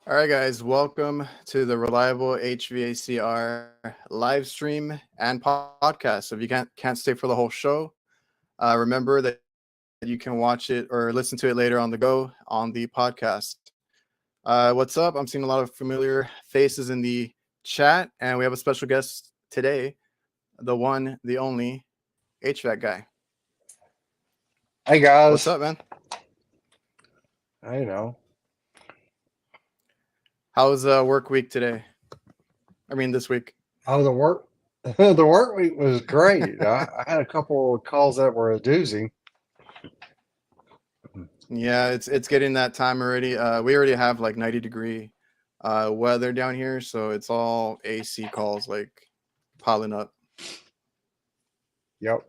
All right, guys, welcome to the Reliable HVACR live stream and podcast. So if you can't stay for the whole show, remember that you can watch it or listen to it later on the go on the podcast. What's up? I'm seeing a lot of familiar faces in the chat, and we have a special guest today, the one, the only HVAC guy. Hey What's guys, up, man? you know, How's work week today? I mean, this week. oh the work, the work week was great. I had a couple of calls that were a doozy. Yeah, it's getting that time already. We already have like 90-degree weather down here, so it's all AC calls like piling up. Yep,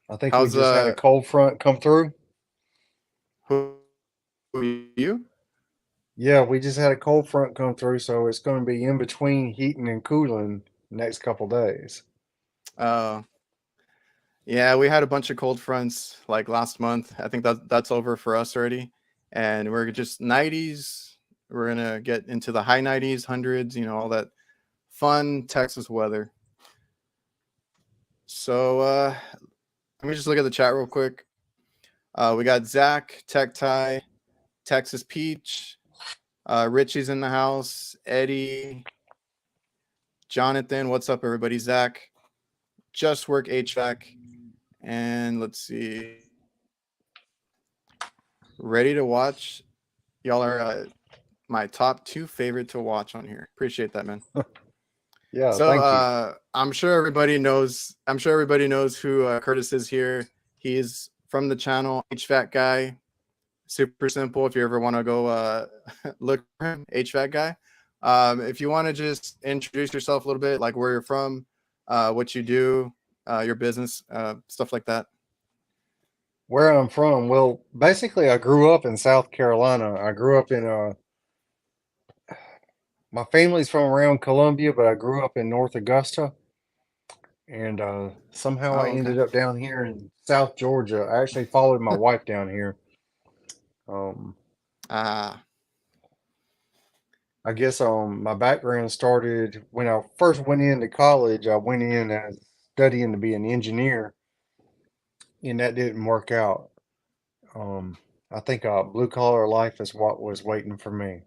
I think we How's just had a cold front come through. who you? Yeah, we just had a cold front come through, so it's going to be in between heating and cooling next couple days. Uh yeah, we had a bunch of cold fronts like last month. I think that's over for us already. And we're just 90s. We're gonna get into the high 90s, hundreds, all that fun Texas weather. So let me just look at the chat real quick. We got Zach, Tech Tie, Texas Peach, Richie's in the house, Eddie, Jonathan. What's up, everybody? Zach, Just Work HVAC, and let's see. Ready to watch? Y'all are my top two favorite to watch on here. Appreciate that, man. Yeah, So thank you. I'm sure everybody knows. I'm sure everybody knows who Curtis is here. He's from the channel HVAC Guy. Super simple. If you ever want to go look for him, HVAC Guy. If you want to just introduce yourself a little bit, like where you're from, what you do, your business, stuff like that. Where I'm from, well, basically, I grew up in South Carolina. I grew up in my family's from around Columbia, but I grew up in North Augusta. And somehow I Oh, okay. ended up down here in South Georgia. I actually followed my wife down here. Um, Ah, I guess my background started when I first went into college. I went in as studying to be an engineer, and that didn't work out. Um, I think blue collar life is what was waiting for me.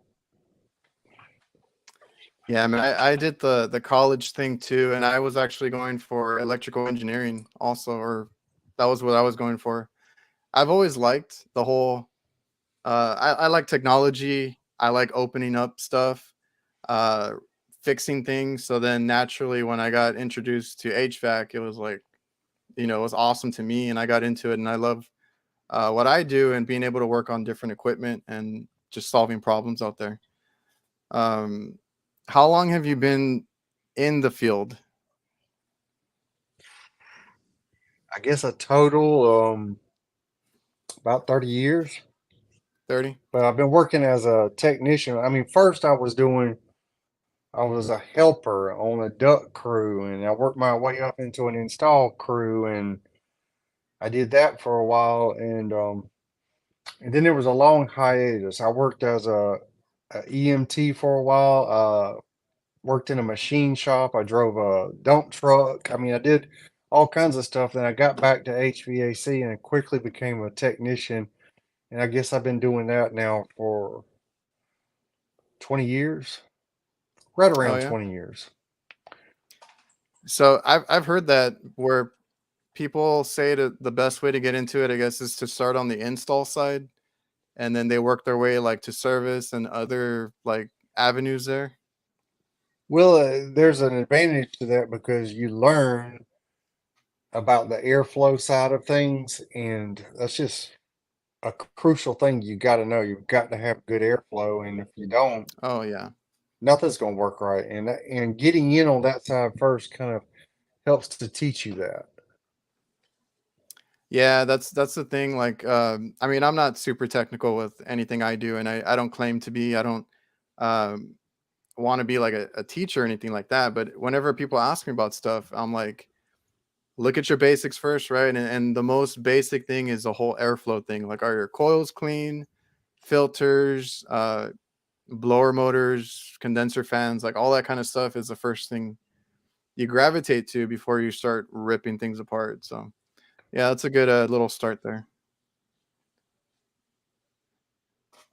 yeah. I mean, I did the college thing too, and I was actually going for electrical engineering also, or that was what I was going for. I've always liked the whole. I like technology. I like opening up stuff, uh, fixing things. So then naturally, when I got introduced to HVAC, it was like, it was awesome to me, and I got into it, and I love what I do and being able to work on different equipment and just solving problems out there. Um, how long have you been in the field? I guess a total about 30 years. 30? But I've been working as a technician. I mean, first I was a helper on a duct crew, and I worked my way up into an install crew, and I did that for a while, and then there was a long hiatus. I worked as a EMT for a while. Worked in a machine shop. I drove a dump truck. I mean, I did all kinds of stuff. Then I got back to HVAC and quickly became a technician. And I guess I've been doing that now for 20 years, right Oh around yeah. 20 years. So I've heard that where people say the best way to get into it, I guess, is to start on the install side and then they work their way like to service and other like avenues there. Well, there's an advantage to that because you learn about the airflow side of things, and that's just a crucial thing you got to know. You've got to have good airflow, and if you don't, Oh yeah. nothing's going to work right. And getting in on that side first kind of helps to teach you that. Yeah, that's the thing. Like, I mean, I'm not super technical with anything I do, and I don't claim to be. I don't um, want to be like a teacher or anything like that. But whenever people ask me about stuff, I'm like, look at your basics first, right? And the most basic thing is the whole airflow thing. Like, are your coils clean? filters, blower motors, condenser fans, like all that kind of stuff is the first thing you gravitate to before you start ripping things apart. So yeah, that's a good little start there.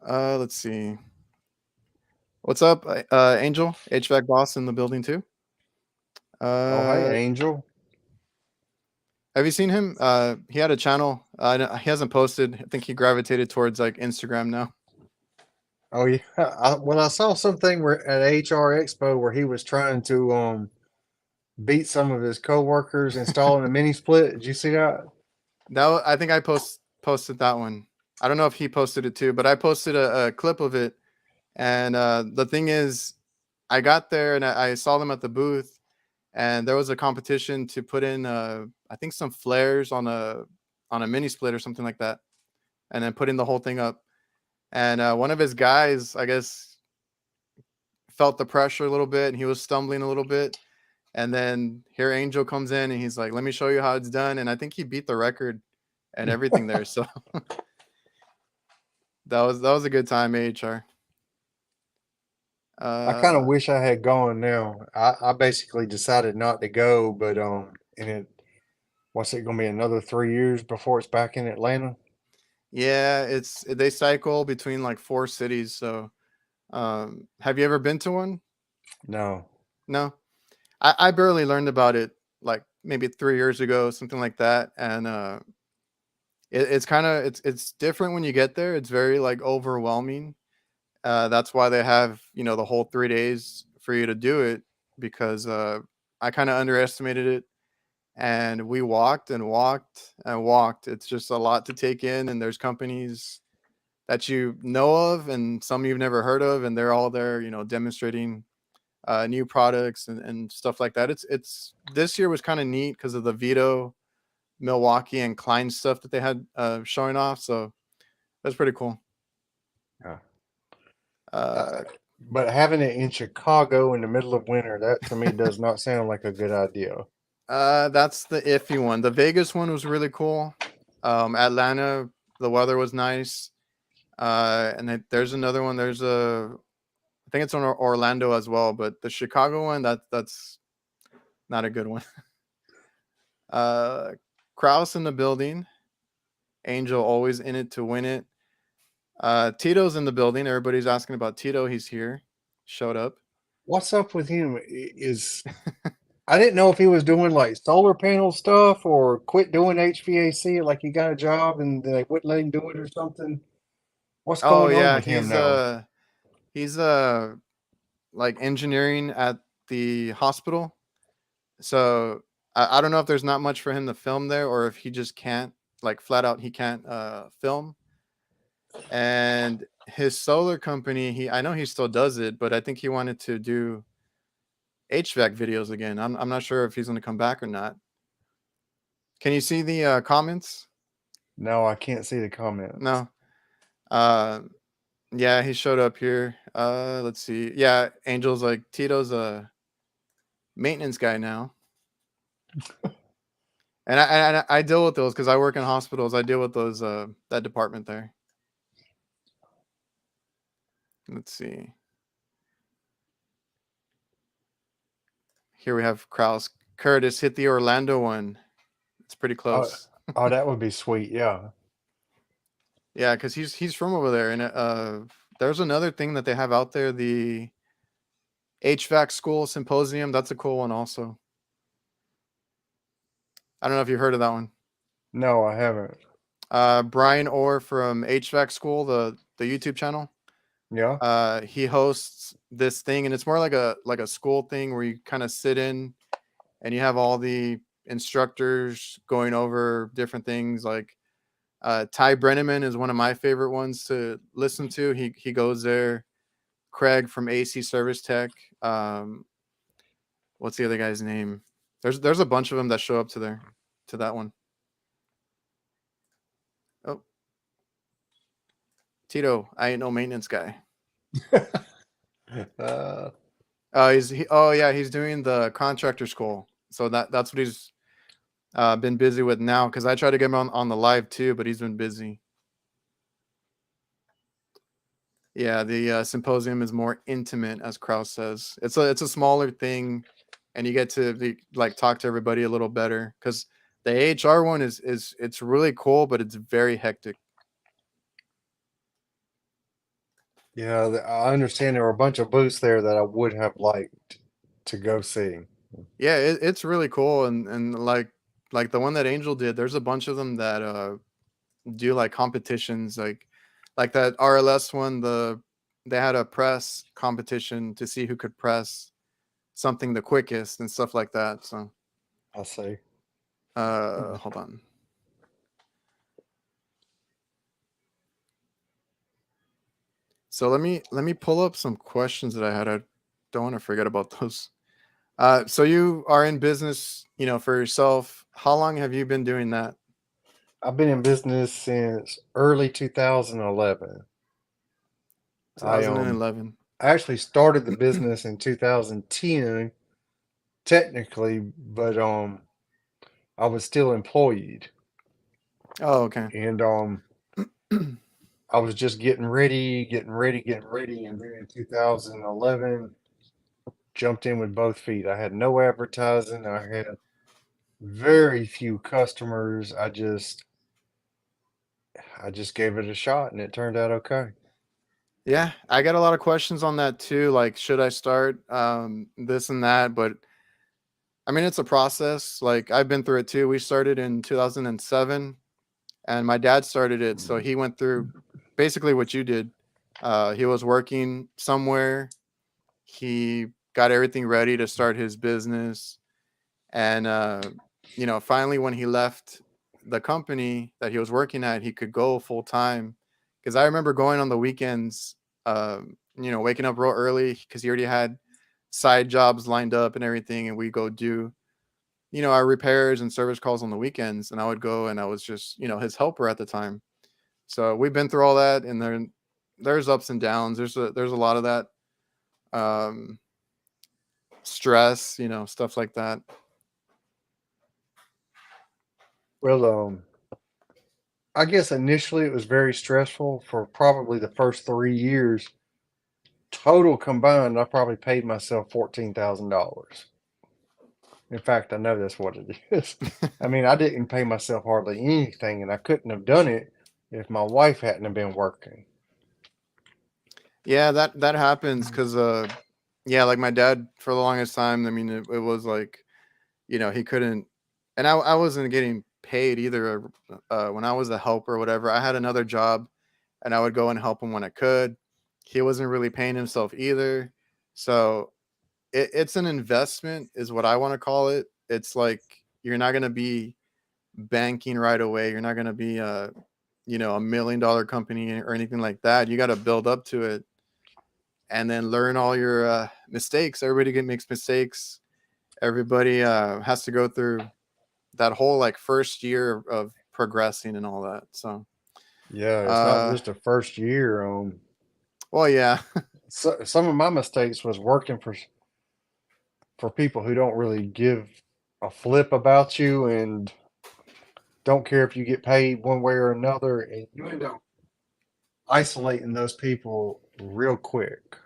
Let's see. What's up, Angel? HVAC boss in the building too. Oh, hey, Uh, Angel. have you seen him? He had a channel. He hasn't posted. I think he gravitated towards like Instagram now. Oh, yeah. I saw something where at HR Expo where he was trying to beat some of his coworkers installing a mini split. Did you see that? I think I posted that one. I don't know if he posted it too, but I posted a clip of it. And the thing is, I got there and I saw them at the booth, and there was a competition to put in I think some flares on a mini split or something like that, and then putting the whole thing up. And one of his guys, I guess, felt the pressure a little bit, and he was stumbling a little bit. And then here Angel comes in, and he's like, "Let me show you how it's done." And I think he beat the record and everything there. So that was a good time, AHR. I kind of Uh, wish I had gone now. I basically decided not to go, but and what's it gonna be, another 3 years before it's back in Atlanta? yeah, they cycle between like 4 cities. So have you ever been to one? No. No. I barely learned about it like maybe 3 years ago, something like that. And it's kind of it's different when you get there. It's very like overwhelming. That's why they have, the whole 3 days for you to do it, because I kind of underestimated it, and we walked and walked and walked. It's just a lot to take in, and there's companies that you know of and some you've never heard of, and they're all there, demonstrating new products and stuff like that. It's this year was kind of neat because of the Vito, Milwaukee, and Klein stuff that they had showing off. So that's pretty cool. Yeah. Uh, But having it in Chicago in the middle of winter, that to me does not sound like a good idea. that's the iffy one. The Vegas one was really cool. Atlanta, the weather was nice. And there's another one. I think it's on Orlando as well, but the Chicago one, that's not a good one. Uh, Kraus in the building. Angel always in it to win it. Tito's in the building. Everybody's asking about Tito. He's here. Showed up. What's up with him? Is I didn't know if he was doing like solar panel stuff or quit doing HVAC, like he got a job and they wouldn't let him do it or something. What's Oh going on yeah, with him now? he's like engineering at the hospital. So I don't know if there's not much for him to film there, or if he just can't, like, flat out he can't film. And his solar company, I know he still does it, but I think he wanted to do HVAC videos again. I'm not sure if he's going to come back or not. Can you see the comments? No, I can't see the comments. No. Uh, yeah, he showed up here. Let's see. Yeah, Angel's like, Tito's a maintenance guy now. And I deal with those because I work in hospitals. I deal with those that department there. Let's see. Here we have Kraus. Curtis hit the Orlando one. It's pretty Oh, close. oh, that would be sweet. Yeah. Yeah, because he's from over there. And there's another thing that they have out there, the HVAC school symposium. That's a cool one also. I don't know if you heard of that one. No, I haven't. Brian Orr from HVAC school, the YouTube channel. Yeah. He hosts this thing, and it's more like a school thing where you kind of sit in and you have all the instructors going over different things. Like Ty Brenneman is one of my favorite ones to listen to. He goes there. Craig from AC Service Tech. What's the other guy's name? There's a bunch of them that show up to that one. Oh, Tito, I ain't no maintenance guy. uh, Oh yeah, he's doing the contractor school. So that's what he's been busy with now, because I tried to get him on the live too, but he's been busy. Yeah, the symposium is more intimate, as Kraus says. It's a smaller thing, and you get to like talk to everybody a little better because the AHR one is it's really cool, but it's very hectic. Yeah, I understand there were a bunch of booths there that I would have liked to go see. Yeah, it's really cool, and like the one that Angel did. There's a bunch of them that do like competitions, like that RLS one. They had a press competition to see who could press something the quickest and stuff like that. So I see. hold on. So let me pull up some questions that I had. I don't want to forget about those. So you are in business, for yourself. How long have you been doing that? I've been in business since early 2011. I 2011. actually started the business in 2010 technically, but I was still employed, Oh, okay. and I was just getting ready, and then in 2011 jumped in with both feet. I had no advertising. I had very few customers. I just gave it a shot and it turned out okay. Yeah, I got a lot of questions on that too. Like, should I start this and that? But I mean, it's a process. Like, I've been through it too. We started in 2007, and my dad started it, so he went through basically what you did. He was working somewhere. He got everything ready to start his business, and finally, when he left the company that he was working at, he could go full time. Because I remember going on the weekends, waking up real early because he already had side jobs lined up and everything, and we go do our repairs and service calls on the weekends, and I would go, and I was just his helper at the time. So we've been through all that, and there's ups and downs. There's a lot of that um, stress, stuff like that. Well, I guess initially it was very stressful for probably the first 3 years. Total combined, I probably paid myself $14,000. In fact, I know that's what it is. I mean, I didn't pay myself hardly anything, and I couldn't have done it if my wife hadn't have been working. Yeah, that happens because yeah, like my dad for the longest time. I mean, it was like he couldn't, and I wasn't getting paid either. When I was a helper or whatever, I had another job, and I would go and help him when I could. He wasn't really paying himself either, so it's an investment, is what I want to call it. It's like you're not gonna be banking right away. You're not gonna be a $1 million company or anything like that. You got to build up to it and then learn all your mistakes. Everybody makes mistakes. Everybody has to go through that whole like first year of progressing and all that. So, Yeah, it's not uh, just the first year. well, yeah, Some of my mistakes was working for people who don't really give a flip about you and don't care if you get paid one way or another, and you end up isolating those people real quick.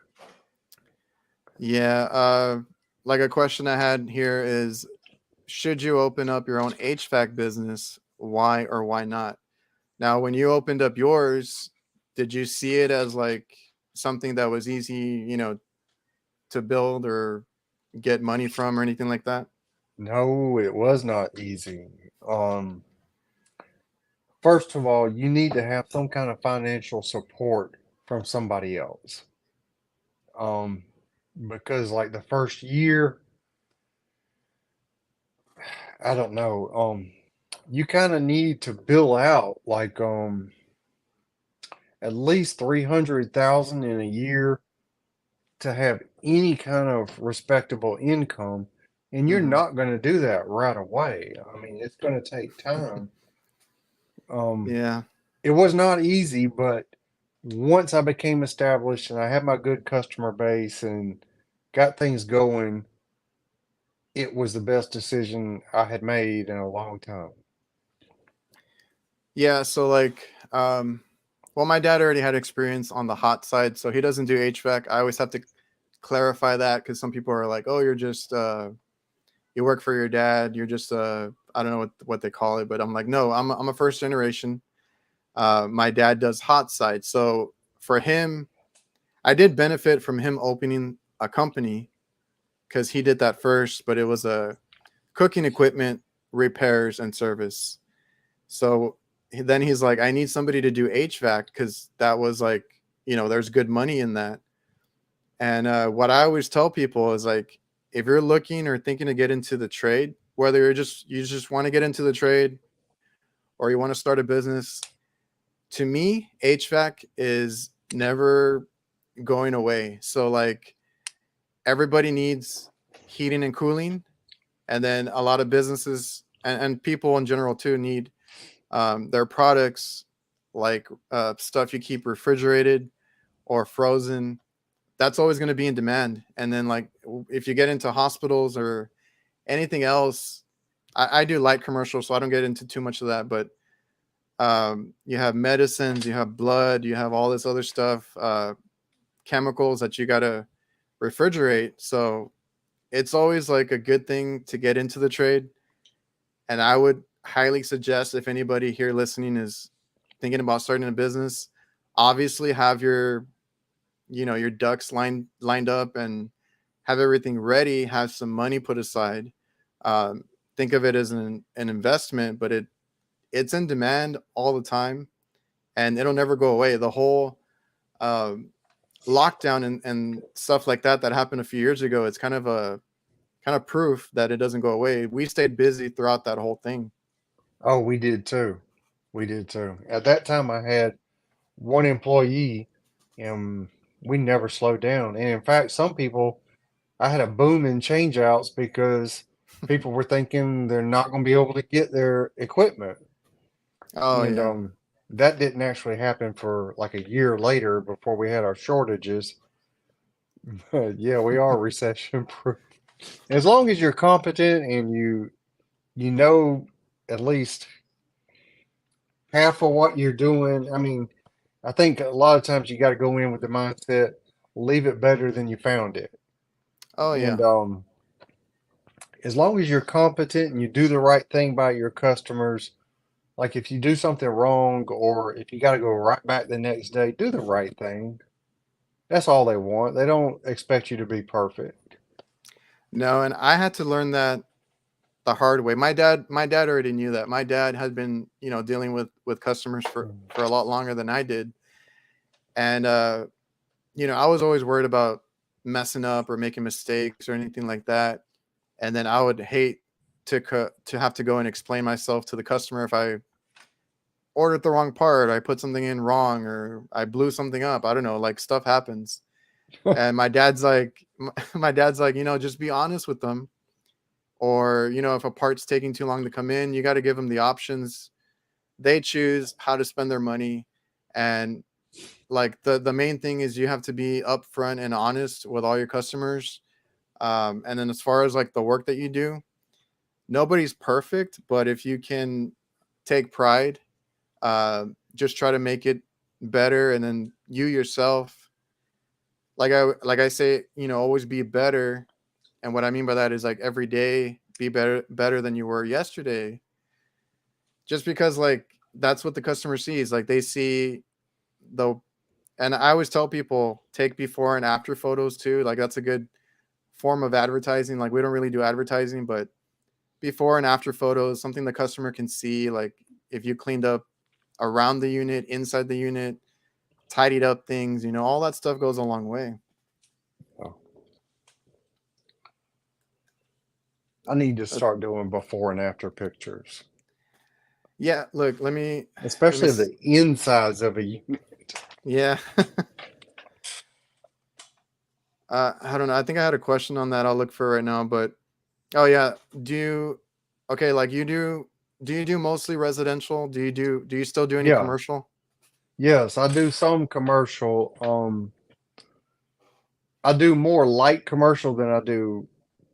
yeah. Like a question I had here is, should you open up your own HVAC business? Why or why not? Now, when you opened up yours, did you see it as like something that was easy, to build or get money from or anything like that? No, it was not easy. Um, First of all, you need to have some kind of financial support from somebody else. Um, because like the first year, I don't know, you kind of need to bill out like at least 300,000 in a year to have any kind of respectable income, and you're Hmm. not going to do that right away. I mean, it's going to take time. Um, Yeah. it was not easy, but once I became established and I had my good customer base and got things going, it was the best decision I had made in a long time. Yeah. So like, well, my dad already had experience on the hot side, so he doesn't do HVAC. I always have to clarify that because some people are like, "Oh, you're just you work for your dad. You're just I don't know what they call it," but I'm like, "No, I'm a first generation. My dad does hot side, so for him, I did benefit from him opening a company because he did that first, but it was a cooking equipment repairs and service. So then he's like, I need somebody to do HVAC because that was like, there's good money in that. And what I always tell people is like, if you're looking or thinking to get into the trade, whether you just want to get into the trade or you want to start a business, to me, HVAC is never going away. So like everybody needs heating and cooling, and then a lot of businesses and people in general too need their products like stuff you keep refrigerated or frozen. That's always going to be in demand. And then like if you get into hospitals or anything else, I do light commercial, so I don't get into too much of that. But you have medicines, you have blood, you have all this other stuff, chemicals that you got to refrigerate. So it's always like a good thing to get into the trade. And I would highly suggest if anybody here listening is thinking about starting a business, obviously have your ducks lined up and have everything ready, have some money put aside. Think of it as an investment, but it's in demand all the time and it'll never go away. The whole lockdown and stuff like that happened a few years ago, it's kind of proof that it doesn't go away. We stayed busy throughout that whole thing. Oh, we did too. We did too. At that time, I had one employee, and we never slowed down. And in fact, some people, I had a boom in change outs because people were thinking they're not going to be able to get their equipment. Oh And yeah. that didn't actually happen for like a year later before we had our shortages. But yeah, we are recession proof. As long as you're competent and you know at least half of what you're doing. I mean, I think a lot of times you got to go in with the mindset, leave it better than you found it. Oh And yeah. as long as you're competent and you do the right thing by your customers, like if you do something wrong or if you got to go right back the next day, do the right thing. That's all they want. They don't expect you to be perfect. No, and I had to learn that the hard way. My dad already knew that. My dad had been, dealing with customers for a lot longer than I did. And I was always worried about messing up or making mistakes or anything like that. And then I would hate to have to go and explain myself to the customer if I ordered the wrong part, I put something in wrong, or I blew something up. I don't know, like stuff happens. And my dad's like, my dad's like, just be honest with them. Or, if a part's taking too long to come in, you got to give them the options. They choose how to spend their money. And like the main thing is you have to be upfront and honest with all your customers. And then as far as like the work that you do, nobody's perfect, but if you can take pride, just try to make it better, and then you yourself, like I say, always be better. And what I mean by that is like every day be better than you were yesterday. Just because like that's what the customer sees. Like they see the and I always tell people take before and after photos too. Like that's a good form of advertising. Like we don't really do advertising, but before and after photos, something the customer can see. Like if you cleaned up around the unit, inside the unit, tidied up things, all that stuff goes a long way. Oh, I need to Uh, start doing before and after pictures, yeah, look, let me especially of the insides of a unit. yeah. I don't know. I think I had a question on that. I'll look for it right now, but oh yeah, do you okay, like do you do mostly residential? Do you still do any Yeah. commercial? Yes, I do some commercial. I do more light commercial than I do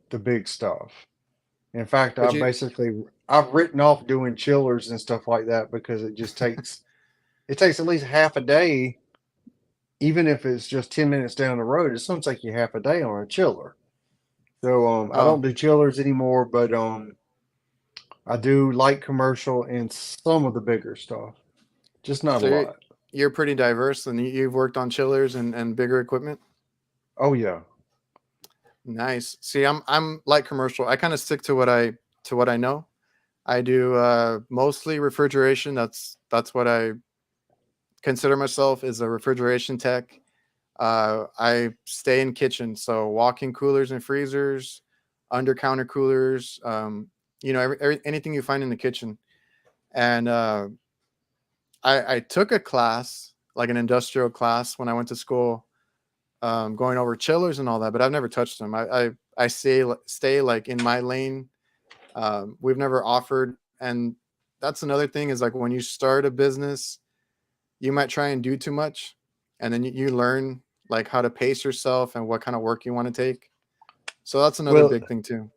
the big stuff. In fact, But you I've written off doing chillers and stuff like that because it just takes it takes at least half a day, even if it's just 10 minutes down the road. It's going to take you half a day on a chiller. So I don't Oh, do chillers anymore, but I do light commercial and some of the bigger stuff, just not a so lot. you're pretty diverse, and you've worked on chillers and bigger equipment. Oh yeah. Nice. See, I'm light commercial. I kind of stick to what I know. I do mostly refrigeration. That's what I consider myself, is a refrigeration tech. I stay in kitchen, so walk-in coolers and freezers, under counter coolers, anything you find in the kitchen. And I took a class, like an industrial class, when I went to school, going over chillers and all that, but I've never touched them. I stay like in my lane. We've never offered, and that's another thing, is like when you start a business, you might try and do too much, and then you learn like how to pace yourself and what kind of work you want to take. So that's another Well, big thing too.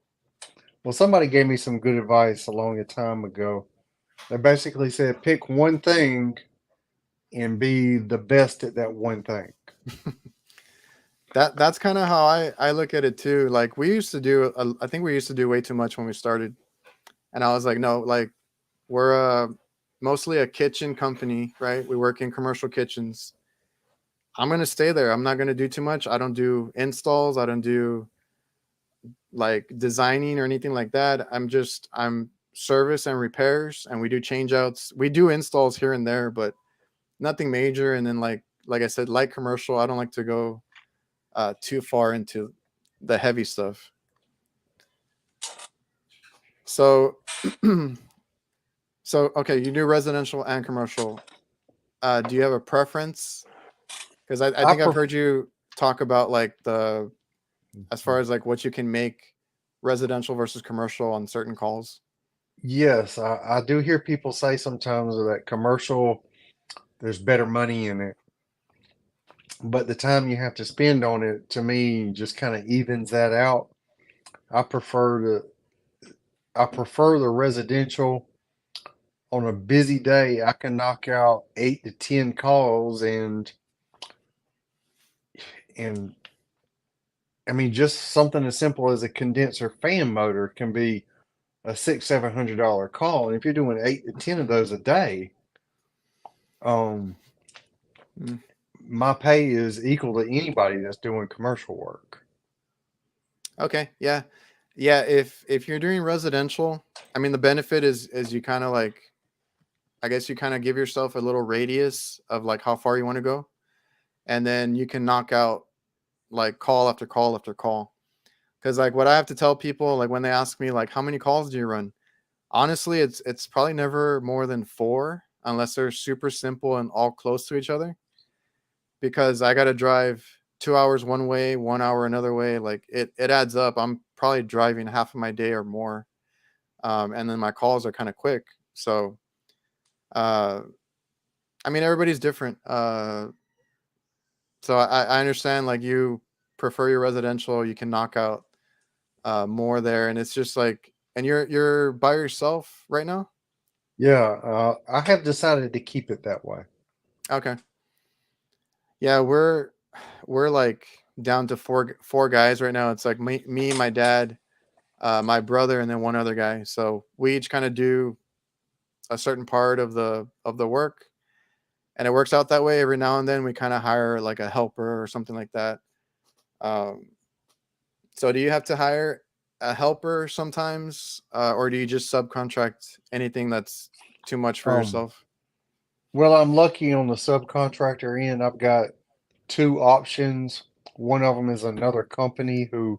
somebody gave me some good advice a long time ago. They basically said pick one thing and be the best at that one thing. That's kind of how I look at it too. Like we used to do, I think we used to do way too much when we started, and I was like, no, like we're mostly a kitchen company, right? We work in commercial kitchens. I'm gonna stay there. I'm not gonna do too much. I don't do installs. I don't do like designing or anything like that. I'm service and repairs, and we do change outs. We do installs here and there, but nothing major. And then like I said, light commercial. I don't like to go too far into the heavy stuff. So so okay, you do residential and commercial. Do you have a preference? Because I I think I've pref- heard you talk about like the, as far as like what you can make residential versus commercial on certain calls. yes, I do hear people say sometimes that commercial, there's better money in it, but the time you have to spend on it, to me, just kind of evens that out. I prefer the I prefer the residential. On a busy day, I can knock out 8 to 10 calls, and I mean, just something as simple as a condenser fan motor can be a $600-700 call. And if you're doing 8 to 10 of those a day, um, Mm. my pay is equal to anybody that's doing commercial work. Okay, yeah, yeah. If you're doing residential, I mean, the benefit is you kind of like, I guess you kind of give yourself a little radius of like how far you want to go, and then you can knock out like call after call after call. Because like what I have to tell people, like when they ask me like how many calls do you run, honestly, it's probably never more than four, unless they're super simple and all close to each other. Because I got to drive 2 hours one way, 1 hour another way. Like it adds up. I'm probably driving half of my day or more, and then my calls are kind of quick. So, uh, I mean, everybody's different. So I understand like you prefer your residential. You can knock out more there, and it's just like, and you're by yourself right now. Yeah, I have decided to keep it that way. Okay. Yeah, we're like down to four guys right now. It's like me, my dad, my brother, and then one other guy. So we each kind of do a certain part of the work, and it works out that way. Every now and then we kind of hire like a helper or something like that. Um, so do you have to hire a helper sometimes, or do you just subcontract anything that's too much for Um, yourself? well, I'm lucky on the subcontractor end. I've got two options. One of them is another company who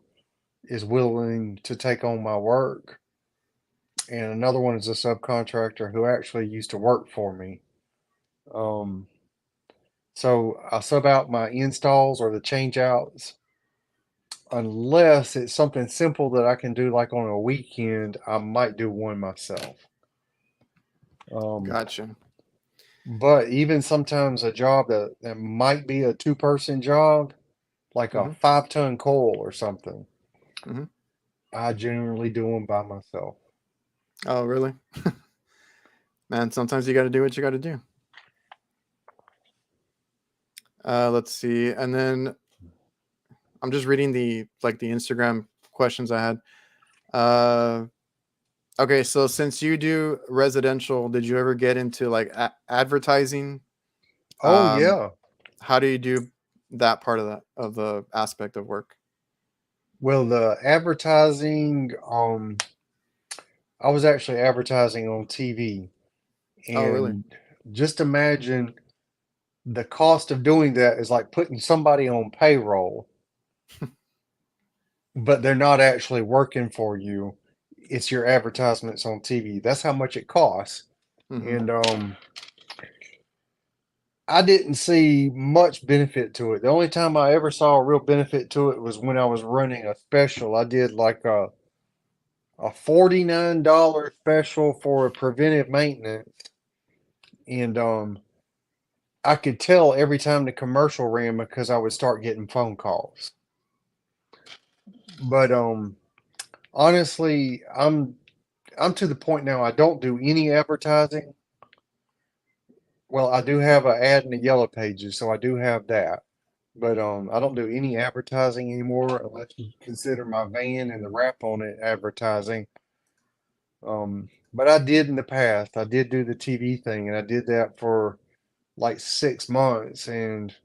is willing to take on my work, and another one is a subcontractor who actually used to work for me. Um, so I sub out my installs or the change outs. Unless it's something simple that I can do like on a weekend, I might do one myself. Um, Gotcha. but even sometimes a job that might be a two-person job, like a Hmm. 5-ton coil or something, Hmm. I generally do them by myself. Oh, really? Man, sometimes you got to do what you got to do. Let's see. And then I'm just reading the Instagram questions I had. Okay, so since you do residential, did you ever get into like advertising? Oh Um, yeah. how do you do that part of the aspect of work? Well, the advertising, I was actually advertising on TV, Oh, really? and just imagine the cost of doing that is like putting somebody on payroll, but they're not actually working for you. It's your advertisements on TV. That's how much it costs. Hmm. And I didn't see much benefit to it. The only time I ever saw a real benefit to it was when I was running a special. I did like a $49 special for a preventive maintenance, and I could tell every time the commercial ran because I would start getting phone calls. But honestly, I'm to the point now I don't do any advertising. Well, I do have an ad in the yellow pages, so I do have that. But I don't do any advertising anymore unless you consider my van and the wrap on it advertising. But I did in the past. I did do the TV thing, and I did that for like 6 months. And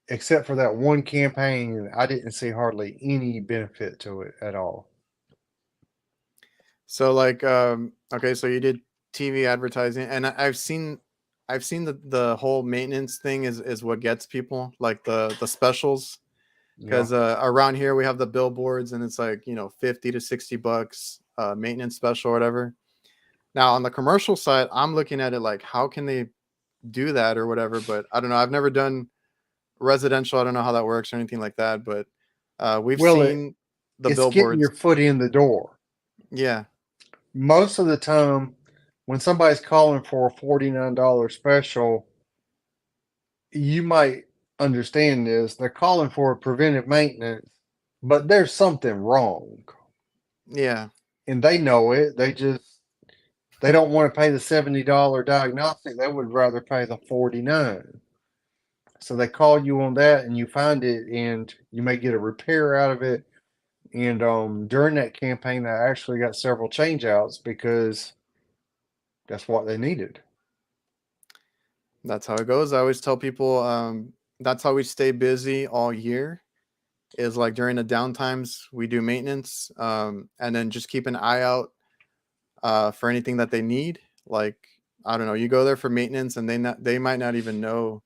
except for that one campaign, I didn't see hardly any benefit to it at all. So like, okay, so you did TV advertising, and I've seen the whole maintenance thing is what gets people, like the specials. Yeah. Because around here we have the billboards, and it's like, 50 to 60 bucks maintenance special or whatever. Now on the commercial side, I'm looking at it like, how can they do that or whatever? But I don't know. I've never done residential. I don't know how that works or anything like that. But we've Well, seen the it's getting billboards. your foot in the door. Yeah, Most of the time, when somebody's calling for a $49 special, you might understand this. They're calling for a preventive maintenance, but there's something wrong. yeah. And they know it. They don't want to pay the $70 diagnostic. They would rather pay the 49. So they call you on that and you find it and you may get a repair out of it. And during that campaign, I actually got several change outs because that's what they needed. That's how it goes. I always tell people, that's how we stay busy all year. Is like during the downtimes we do maintenance, and then just keep an eye out for anything that they need. Like, I don't know, you go there for maintenance, and they might not even know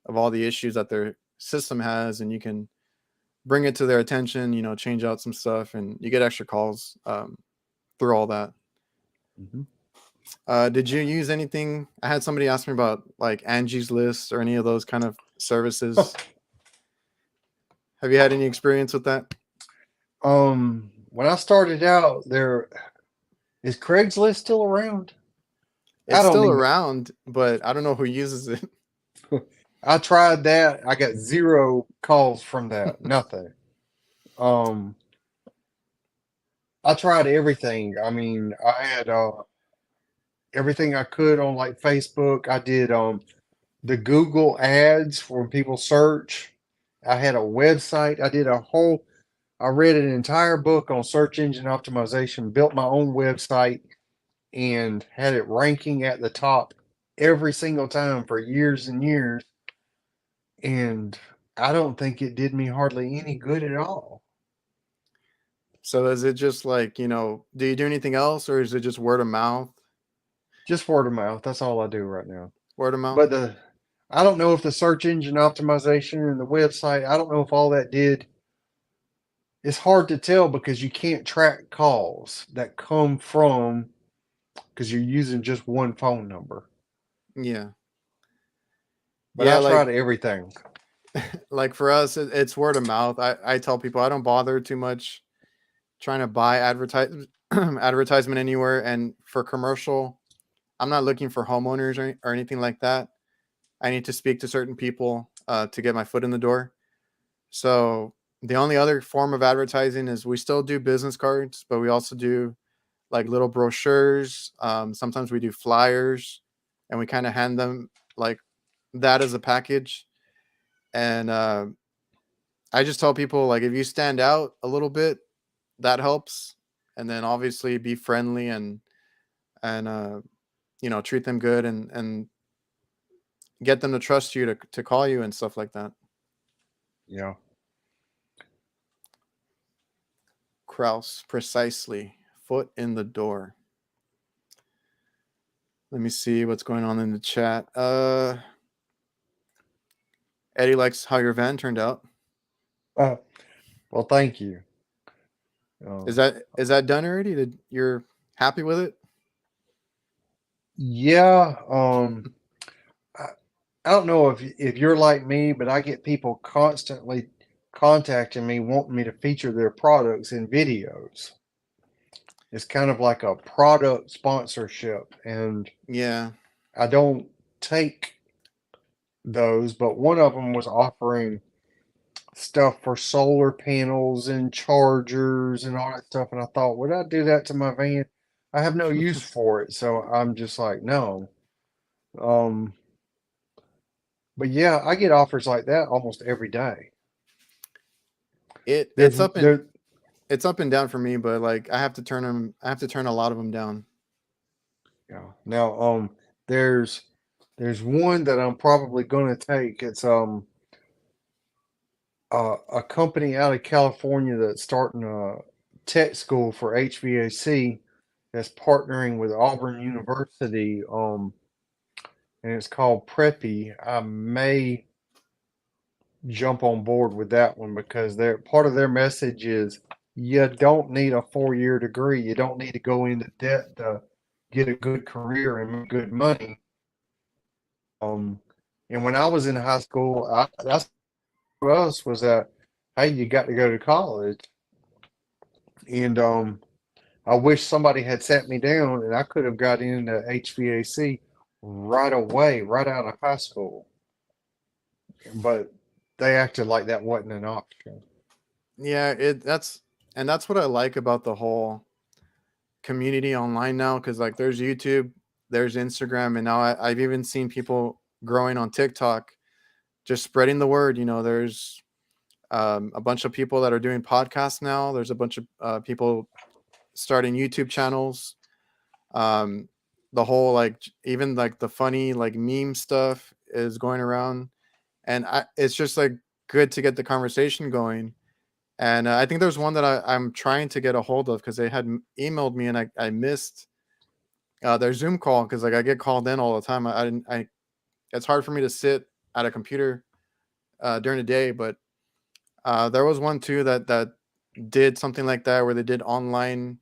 of all the issues that their system has, and you can bring it to their attention. Change out some stuff, and you get extra calls through all that. Mhm. Did you use anything? I had somebody ask me about like Angie's List or any of those kind of services. Have you had any experience with that? When I started out, there is Craigslist still around? I It's don't still even. around, but I don't know who uses it. I tried that. I got zero calls from that. Nothing. Um, I tried everything. I mean, I had everything I could on like Facebook. I did the Google ads for when people search. I had a website. I read an entire book on search engine optimization, built my own website, and had it ranking at the top every single time for years and years. And I don't think it did me hardly any good at all. So is it just like, do you do anything else, or is it just word of mouth? Just word of mouth. That's all I do right now. Word of mouth? But I don't know if the search engine optimization and the website, I don't know if all that did. It's hard to tell because you can't track calls that come from because you're using just one phone number. Yeah. But Yeah, I like tried everything. like for us, it's word of mouth. I tell people I don't bother too much trying to buy advertisement anywhere. And for commercial, I'm not looking for homeowners or anything like that. I need to speak to certain people to get my foot in the door. So the only other form of advertising is we still do business cards, but we also do like little brochures. Sometimes we do flyers, and we kind of hand them like that as a package. And I just tell people, like, if you stand out a little bit, that helps. And then obviously be friendly and treat them good and get them to trust you to call you and stuff like that. Yeah. Kraus, precisely. Foot in the door. Let me see what's going on in the chat. Eddie likes how your van turned out. Well, thank you. Is that done already? You're happy with it? Yeah. I, I don't know if you're like me, but I get people constantly contacting me wanting me to feature their products in videos. It's kind of like a product sponsorship, and Yeah. I don't take those, but one of them was offering stuff for solar panels and chargers and all that stuff. And I thought, would I do that to my van? I have no use for it. So I'm just like, no. Um, but yeah, I get offers like that almost every day. There's It's up and there, it's up and down for me, but like I have to turn a lot of them down. yeah. Now, there's one that I'm probably going to take. It's a company out of California that's starting a tech school for HVAC that's partnering with Auburn University. And it's called Preppy. I may jump on board with that one because their part of their message is you don't need a 4-year degree. You don't need to go into debt to get a good career and make good money. Um, and when I was in high school, that's for us was that hey, you got to go to college. And I wish somebody had sat me down and I could have got into HVAC right away, right out of high school. But they acted like that wasn't an option. Yeah, that's what I like about the whole community online now, because like there's YouTube, there's Instagram, and now I've even seen people growing on TikTok, just spreading the word. There's a bunch of people that are doing podcasts now. There's a bunch of people starting YouTube channels. Um, the whole like even like the funny like meme stuff is going around, and it's just like good to get the conversation going. And I think there's one that I'm trying to get a hold of because they had emailed me and I missed their Zoom call because like I get called in all the time. I didn't. It's hard for me to sit at a computer during the day, but there was one too that did something like that where they did online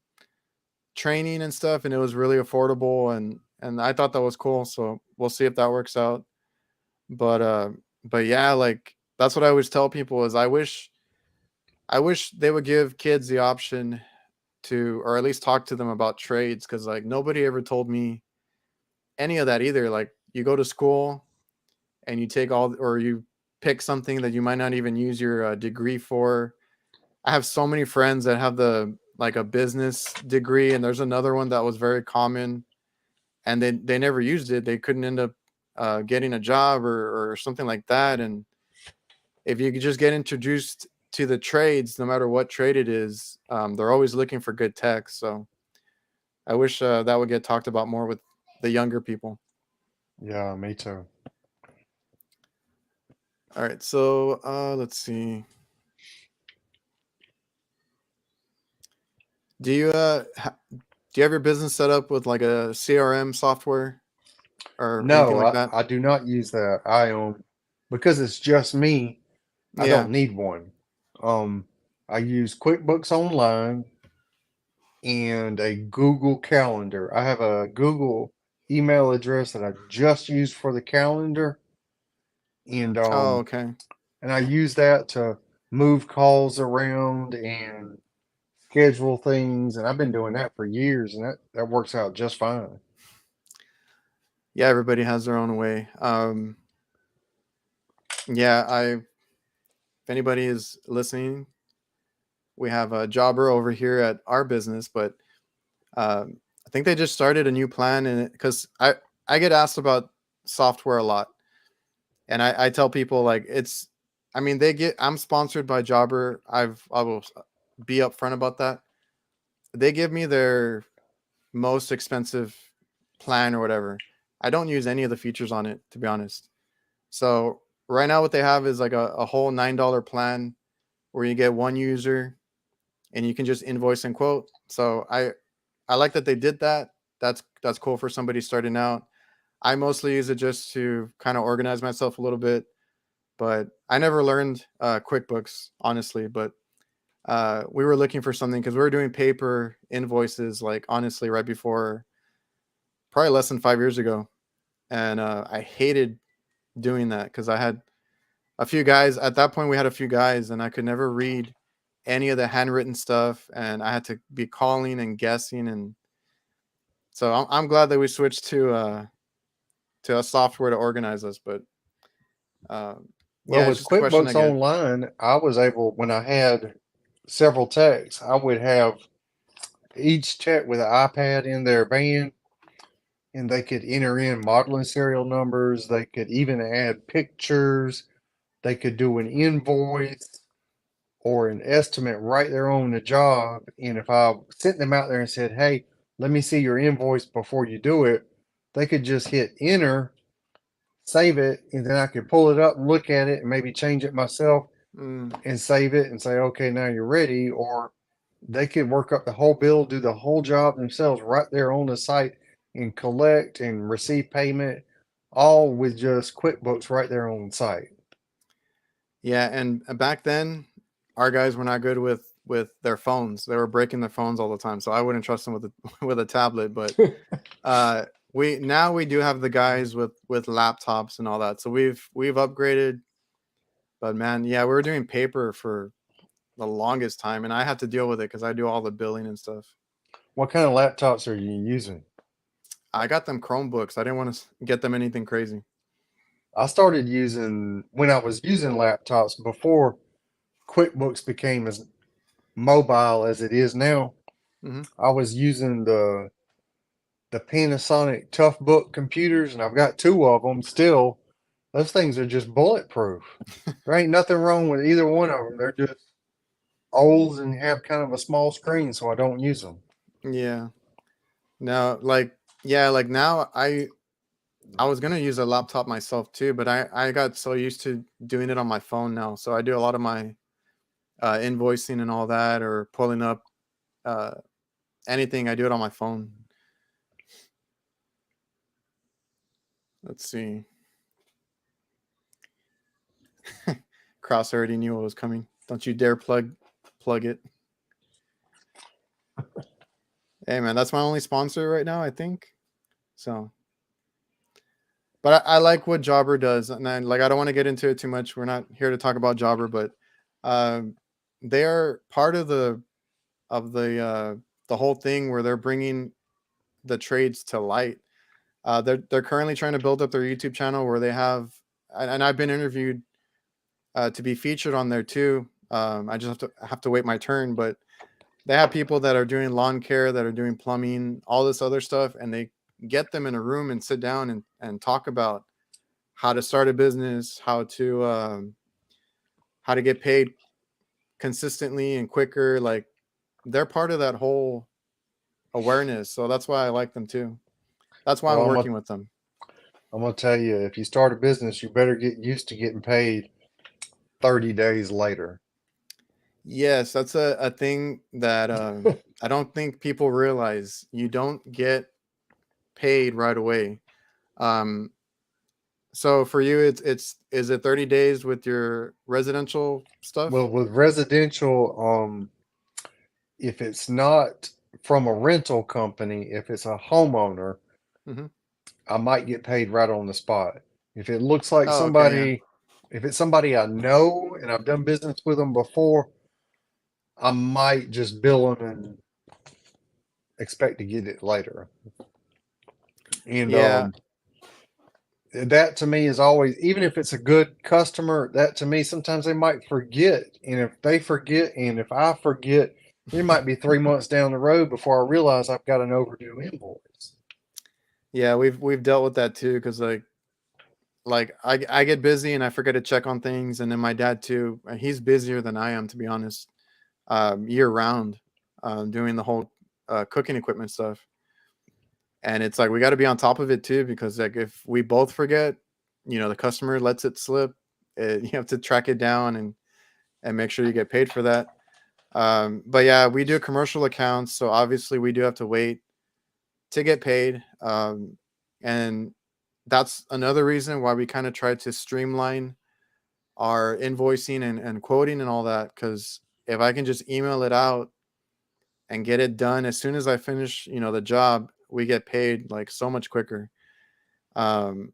training and stuff, and it was really affordable, and I thought that was cool. So we'll see if that works out. But but yeah, like that's what I always tell people is I wish they would give kids the option to, or at least talk to them about trades, because like nobody ever told me any of that either. Like you go to school and you take all, or you pick something that you might not even use your degree for. I have so many friends that have the like a business degree, and there's another one that was very common, and they never used it. They couldn't end up getting a job or something like that. And if you could just get introduced to the trades, no matter what trade it is, they're always looking for good tech. So I wish that would get talked about more with the younger people. Yeah, me too. All right, so let's see. Do you do you have your business set up with like a CRM software or anything No, like that? I do not use that. Because it's just me, I Yeah. don't need one. Um, I use QuickBooks Online and a Google Calendar. I have a Google email address that I just use for the calendar, and Oh, okay. I use that to move calls around and schedule things, and I've been doing that for years, and that works out just fine. Yeah, everybody has their own way. Yeah, if anybody is listening, we have a jobber over here at our business, but I think they just started a new plan, and because I get asked about software a lot, and I tell people like I mean, I'm sponsored by Jobber. I will be upfront about that. They give me their most expensive plan or whatever. I don't use any of the features on it, to be honest. So right now, what they have is like a whole $9 plan where you get one user and you can just invoice and quote. So I like that they did that. That's cool for somebody starting out. I mostly use it just to kind of organize myself a little bit, but I never learned QuickBooks honestly. But we were looking for something because we were doing paper invoices, like honestly, right before, probably less than 5 years ago, and I hated doing that because I had a few guys at that point. We had a few guys, and I could never read any of the handwritten stuff, and I had to be calling and guessing, and so I'm glad that we switched to a software to organize us. But Well, yeah, it's with just a question I QuickBooks get. Online, I was able, when I had several techs, I would have each tech with an iPad in their van, and they could enter in modeling serial numbers. They could even add pictures. They could do an invoice or an estimate right there on the job. And if I sent them out there and said, hey, let me see your invoice before you do it, they could just hit enter, save it, and then I could pull it up and look at it and maybe change it myself Mm, and save it and say, okay, now you're ready. Or they could work up the whole bill, do the whole job themselves right there on the site and collect and receive payment, all with just QuickBooks right there on the site. yeah, and back then, our guys were not good with their phones. They were breaking their phones all the time, so I wouldn't trust them with a with a tablet. But uh, we do have the guys with laptops and all that, so we've upgraded. But man, yeah, we were doing paper for the longest time, and I had to deal with it because I do all the billing and stuff. What kind of laptops are you using? I got them Chromebooks. I didn't want to get them anything crazy. I started using, when I was using laptops before QuickBooks became as mobile as it is now. Hmm. I was using the Panasonic Toughbook computers, and I've got two of them still. Those things are just bulletproof. There ain't nothing wrong with either one of them. They're just old and have kind of a small screen, so I don't use them. Yeah. Now, like, yeah, like now I was gonna use a laptop myself too, but I got so used to doing it on my phone now. So I do a lot of my invoicing and all that, or pulling up uh, anything. I do it on my phone. Let's see. Cross already knew what was coming. Don't you dare plug it. Hey man, that's my only sponsor right now, I think. So, but I like what Jobber does, and I don't want to get into it too much. We're not here to talk about Jobber, but um, they are part of the whole thing where they're bringing the trades to light. They're currently trying to build up their YouTube channel where they have, and I've been interviewed to be featured on there too. I just have to wait my turn, but they have people that are doing lawn care, that are doing plumbing, all this other stuff, and they get them in a room and sit down and talk about how to start a business, how to get paid consistently and quicker. Like they're part of that whole awareness, so that's why I like them too. That's why Well, I'm working with them. I'm gonna tell you, if you start a business, you better get used to getting paid 30 days later. Yes, that's a thing that I don't think people realize. You don't get paid right away. Um, so for you, it's is it 30 days with your residential Well, stuff? with residential, if it's not from a rental company, if it's a homeowner, Hmm. I might get paid right on the spot. If it looks like Oh, okay, yeah, somebody, if it's somebody I know and I've done business with them before, I might just bill them and expect to get it later. And yeah, that to me is always, even if it's a good customer, that to me sometimes they might forget. And if they forget, and if I forget, it might be 3 months down the road before I realize I've got an overdue invoice. yeah. We've dealt with that too, because like like I get busy and I forget to check on things, and then my dad too. He's busier than I am, to be honest, year round, doing the whole cooking equipment stuff. And it's like we got to be on top of it too, because like if we both forget, the customer lets it slip. You have to track it down and make sure you get paid for that. But yeah, we do commercial accounts, so obviously we do have to wait to get paid. And that's another reason why we kind of try to streamline our invoicing and quoting and all that. Because if I can just email it out and get it done as soon as I finish, the job, we get paid like so much quicker. Um,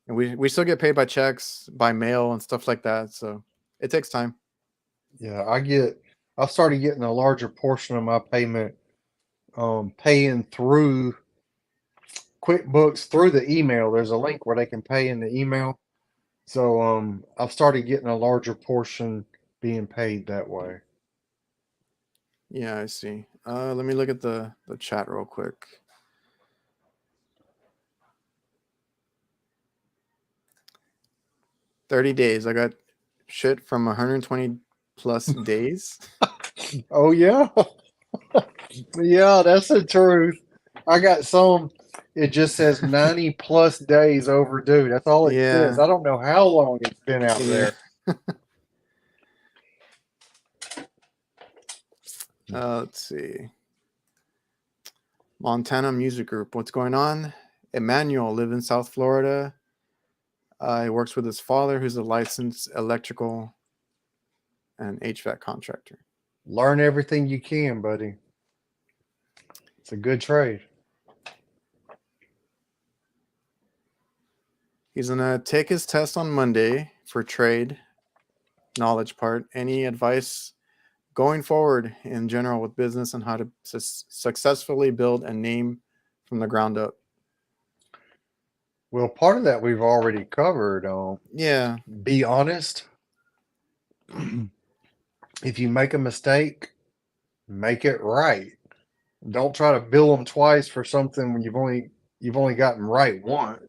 and we still get paid by checks, by mail, and stuff like that. So it takes time. Yeah, I've started getting a larger portion of my payment paying through QuickBooks through the email. There's a link where they can pay in the email. So I've started getting a larger portion being paid that way. Yeah, I see. Let me look at the chat real quick. $30. I got shit from 120 plus days. Oh yeah. Yeah, that's the truth. I got some, it just says 90 plus days overdue. That's all it says. Yeah. I don't know how long it's been out Yeah. there. Let's see. Montana Music Group. What's going on? Emmanuel lives in South Florida. He works with his father, who's a licensed electrical and HVAC contractor. Learn everything you can, buddy. It's a good trade. He's gonna take his test on Monday for trade knowledge part. Any advice going forward in general with business and how to successfully build a name from the ground up? Well, part of that we've already covered. Yeah. Be honest. If you make a mistake, make it right. Don't try to bill them twice for something when you've only gotten right once.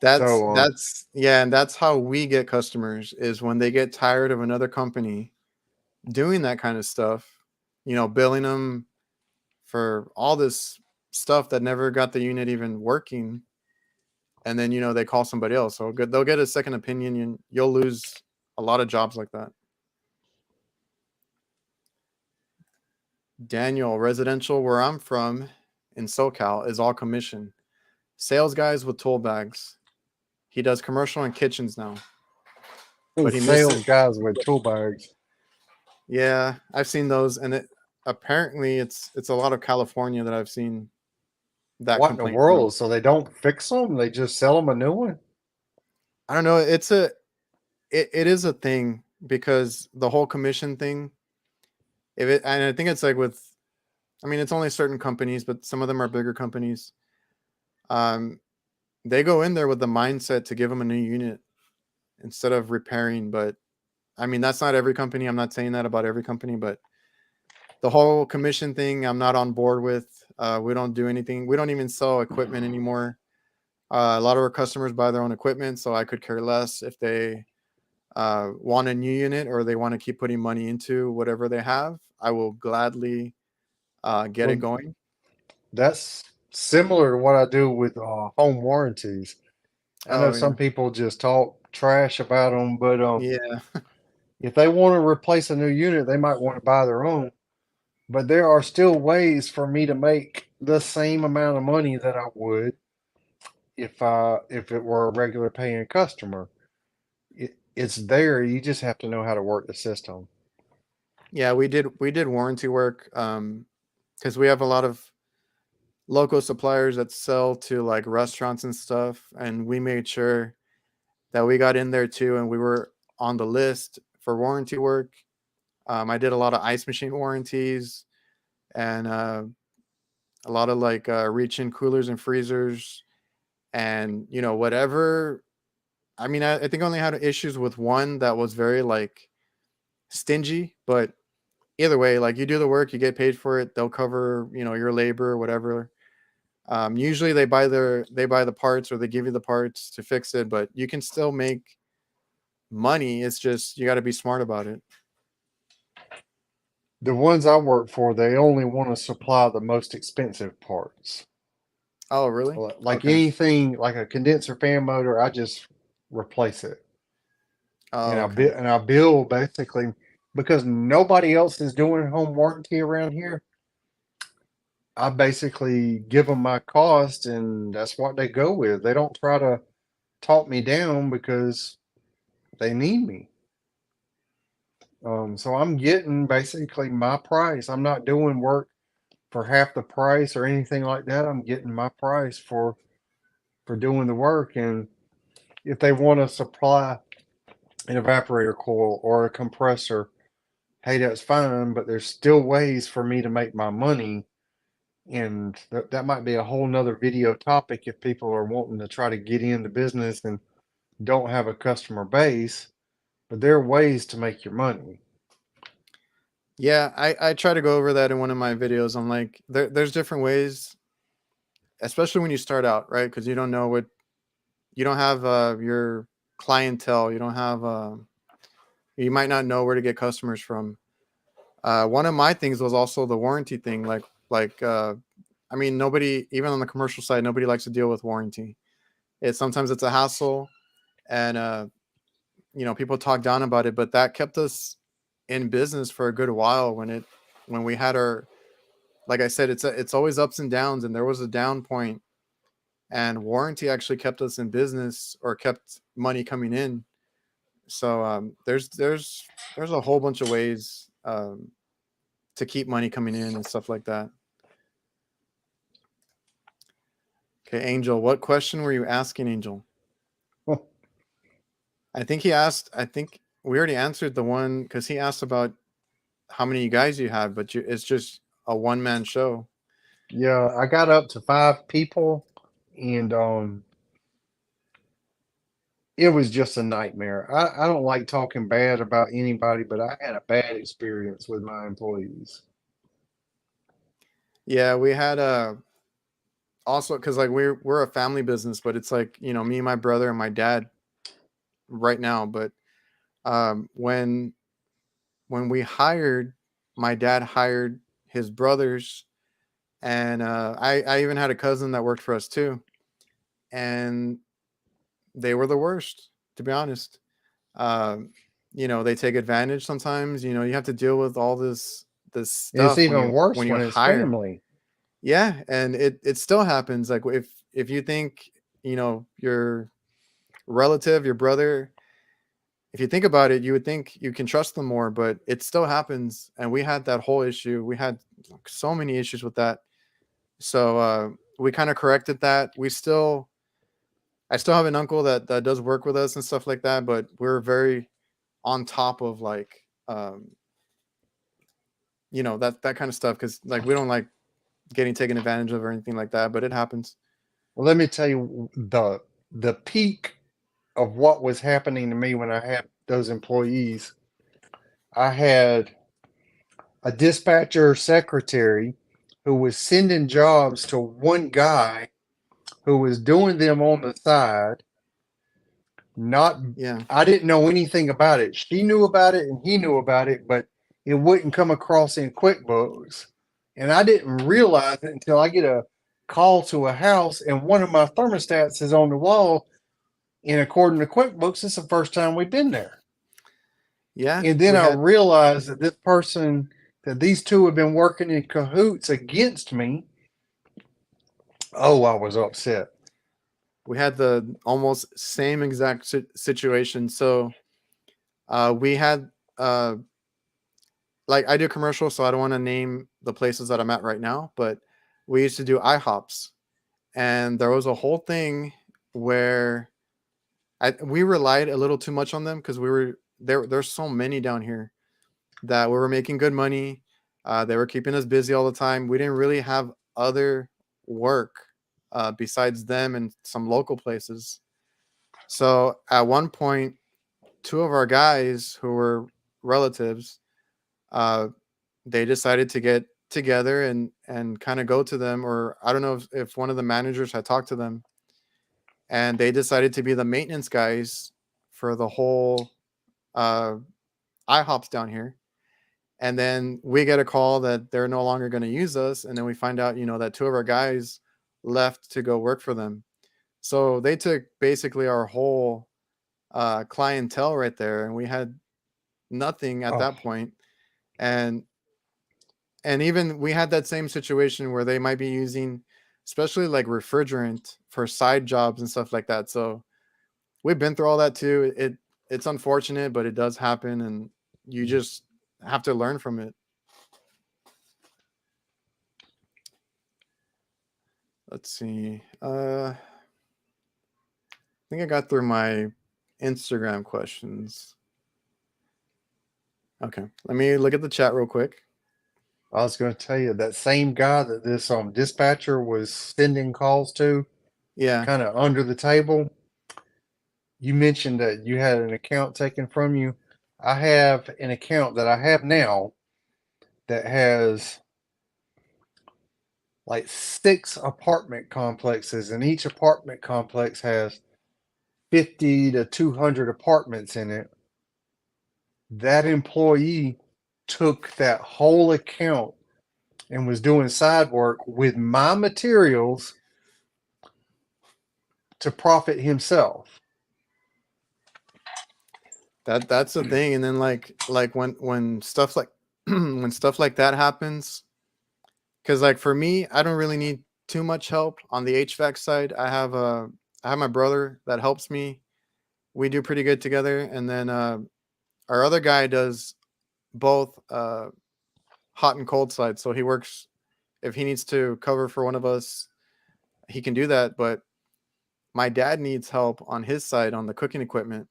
And that's how we get customers, is when they get tired of another company doing that kind of stuff, billing them for all this stuff that never got the unit even working. And then, they call somebody else. So they'll get a second opinion, and you'll lose a lot of jobs like that. Daniel, residential where I'm from in SoCal is all commission. Sales guys with tool bags. He does commercial and kitchens now. But he sales guys with tool bags. Yeah, I've seen those, and apparently it's a lot of California that I've seen that What in the complaint world? from. So they don't fix them? They just sell them a new one? I don't know. It is a thing, because the whole commission thing. And I think it's like it's only certain companies, but some of them are bigger companies. They go in there with the mindset to give them a new unit instead of repairing. But that's not every company. I'm not saying that about every company, but the whole commission thing, I'm not on board with. We don't do anything. We don't even sell equipment anymore. A lot of our customers buy their own equipment, so I could care less if they want a new unit or they want to keep putting money into whatever they have. I will gladly get it going. That's similar to what I do with home warranties. I know some people just talk trash about them, but yeah. if they want to replace a new unit, they might want to buy their own. But there are still ways for me to make the same amount of money that I would if it were a regular paying customer. It's there. You just have to know how to work the system. Yeah, we did warranty work because we have a lot of local suppliers that sell to like restaurants and stuff, and we made sure that we got in there too, and we were on the list for warranty work. I did a lot of ice machine warranties, and a lot of like reach-in coolers and freezers, and whatever. I think I only had issues with one that was very like stingy, but either way, like you do the work, you get paid for it. They'll cover your labor or whatever. Usually they buy the parts or they give you the parts to fix it, but you can still make money. It's just you got to be smart about it. The ones I work for, they only want to supply the most expensive parts. Oh, really? Like Okay. anything, like a condenser fan motor, I just replace it. Oh, okay. And I bill basically because nobody else is doing home warranty around here. I basically give them my cost, and that's what they go with. They don't try to talk me down because they need me. So I'm getting basically my price. I'm not doing work for half the price or anything like that. I'm getting my price for doing the work. And if they want to supply an evaporator coil or a compressor, hey, that's fine. But there's still ways for me to make my money. And that might be a whole nother video topic if people are wanting to try to get into business and don't have a customer base. But there are ways to make your money. Yeah, I try to go over that in one of my videos. I'm like, there's different ways, especially when you start out, right? Because you don't know what you don't have your clientele. You don't have you might not know where to get customers from. One of my things was also the warranty thing. I mean, nobody, even on the commercial side, nobody likes to deal with warranty. Sometimes it's a hassle, and people talk down about it. But that kept us in business for a good while when we had our, like I said, it's always ups and downs, and there was a down point, and warranty actually kept us in business or kept money coming in. So there's a whole bunch of ways to keep money coming in and stuff like that. Okay, Angel, what question were you asking, Angel? I think he asked. I think we already answered the one because he asked about how many guys you have, but it's just a one-man show. Yeah, I got up to 5 people, and it was just a nightmare. I don't like talking bad about anybody, but I had a bad experience with my employees. Yeah, we had also because like we're a family business, but it's like me, my brother, and my dad right now. But when we hired, my dad hired his brothers, and I even had a cousin that worked for us too, and they were the worst, to be honest. Um, they take advantage sometimes. You have to deal with all this And it's stuff when even you worse when you when it's hire. family. Yeah, and it still happens. Like if you think your relative, your brother, if you think about it, you would think you can trust them more, but it still happens. And we had that whole issue. We had so many issues with that. So we kind of corrected that. I still have an uncle that does work with us and stuff like that, but we're very on top of like that kind of stuff because like we don't like getting taken advantage of or anything like that, but it happens. Well, let me tell you the peak of what was happening to me when I had those employees. I had a dispatcher secretary who was sending jobs to one guy who was doing them on the side. Not, Yeah. I didn't know anything about it. She knew about it and he knew about it, but it wouldn't come across in QuickBooks. And I didn't realize it until I get a call to a house and one of my thermostats is on the wall. And according to QuickBooks, it's the first time we've been there. Yeah. And then We I had realized that these two have been working in cahoots against me. Oh, I was upset. the almost same exact situation. So we had like I do commercial, so I don't want to name the places that I'm at right now, but we used to do IHOPs, and there was a whole thing where we relied a little too much on them because we were there. There's so many down here that we were making good money. They were keeping us busy all the time. We didn't really have other work besides them and some local places. So at one point, two of our guys who were relatives, uh, they decided to get together and kind of go to them, or I don't know if one of the managers had talked to them, and they decided to be the maintenance guys for the whole uh, IHOPs down here. And then we get a call that they're no longer going to use us, and then we find out, that two of our guys left to go work for them. So they took basically our whole clientele right there, and we had nothing at Oh, that point. And even we had that same situation where they might be using, especially like refrigerant for side jobs and stuff like that. So we've been through all that too. It's unfortunate, but it does happen, and you just have to learn from it. Let's see. I think I got through my Instagram questions. Okay, let me look at the chat real quick. I was going to tell you that same guy that this dispatcher was sending calls to, Yeah, kind of under the table. You mentioned that you had an account taken from you. I have an account that I have now that has like 6 apartment complexes, and each apartment complex has 50 to 200 apartments in it. That employee took that whole account and was doing side work with my materials to profit himself. that's the thing. And then like when stuff like when stuff like that happens, because like for me, I don't really need too much help on the HVAC side. I have my brother that helps me. We do pretty good together, and then our other guy does both hot and cold side. So he works, if he needs to cover for one of us, he can do that. But my dad needs help on his side on the cooking equipment.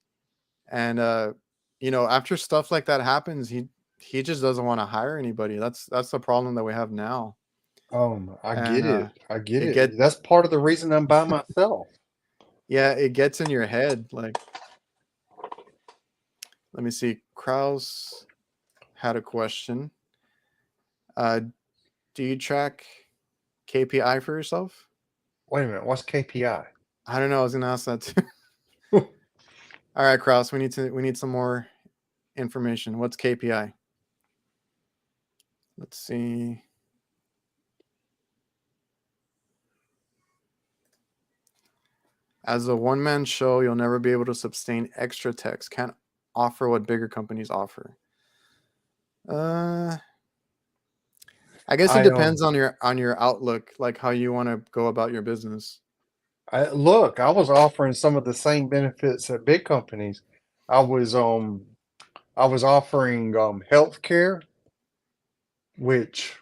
And after stuff like that happens, he just doesn't want to hire anybody. That's the problem that we have now. I And get it. I get it get it. That's part of the reason I'm by myself. yeah, it gets in your head. Like, let me see. Kraus had a question. Uh, do you track KPI for yourself? Wait a minute. What's KPI? I don't know. I was gonna ask that too. All right, Kraus, we need some more information. What's KPI? Let's see. As a one-man show, you'll never be able to sustain extra text. Can't offer what bigger companies offer. Uh, I guess it I depends on your outlook, like how you want to go about your business. look, I was offering some of the same benefits at big companies. I was um I was offering health care, which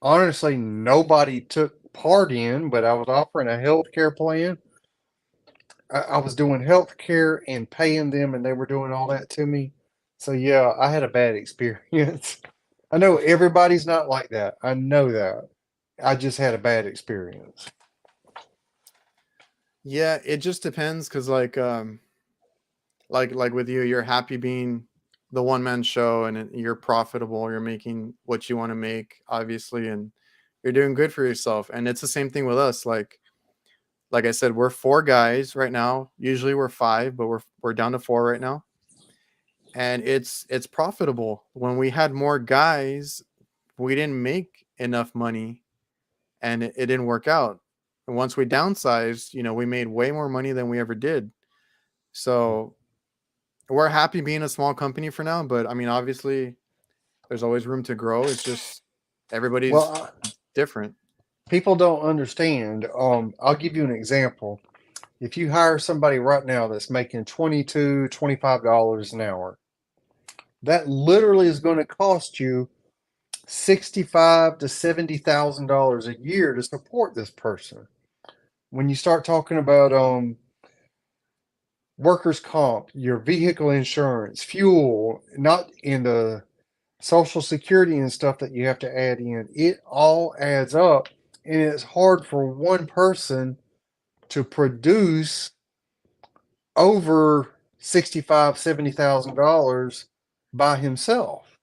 honestly nobody took part in, but I was offering a health care plan. I was doing health care and paying them, and they were doing all that to me. So yeah, I had a bad experience. I know everybody's not like that. I know that. I just had a bad experience. Yeah, it just depends because like with you, you're happy being the one man show, and you're profitable. You're making what you want to make, obviously, and you're doing good for yourself. And it's the same thing with us. Like I said, we're four guys right now. Usually we're five, but we're down to four right now. And it's profitable. When we had more guys, we didn't make enough money, and it didn't work out. And once we downsized, we made way more money than we ever did. So we're happy being a small company for now, but I mean, obviously there's always room to grow. It's just everybody's Well, different. people don't understand. I'll give you an example. If you hire somebody right now that's making $22, $25 an hour, that literally is going to cost you 65 to $70,000 a year to support this person. When you start talking about workers' comp, your vehicle insurance, fuel, not in the social security and stuff that you have to add in, it all adds up, and it's hard for one person to produce over 65, $70,000 by himself.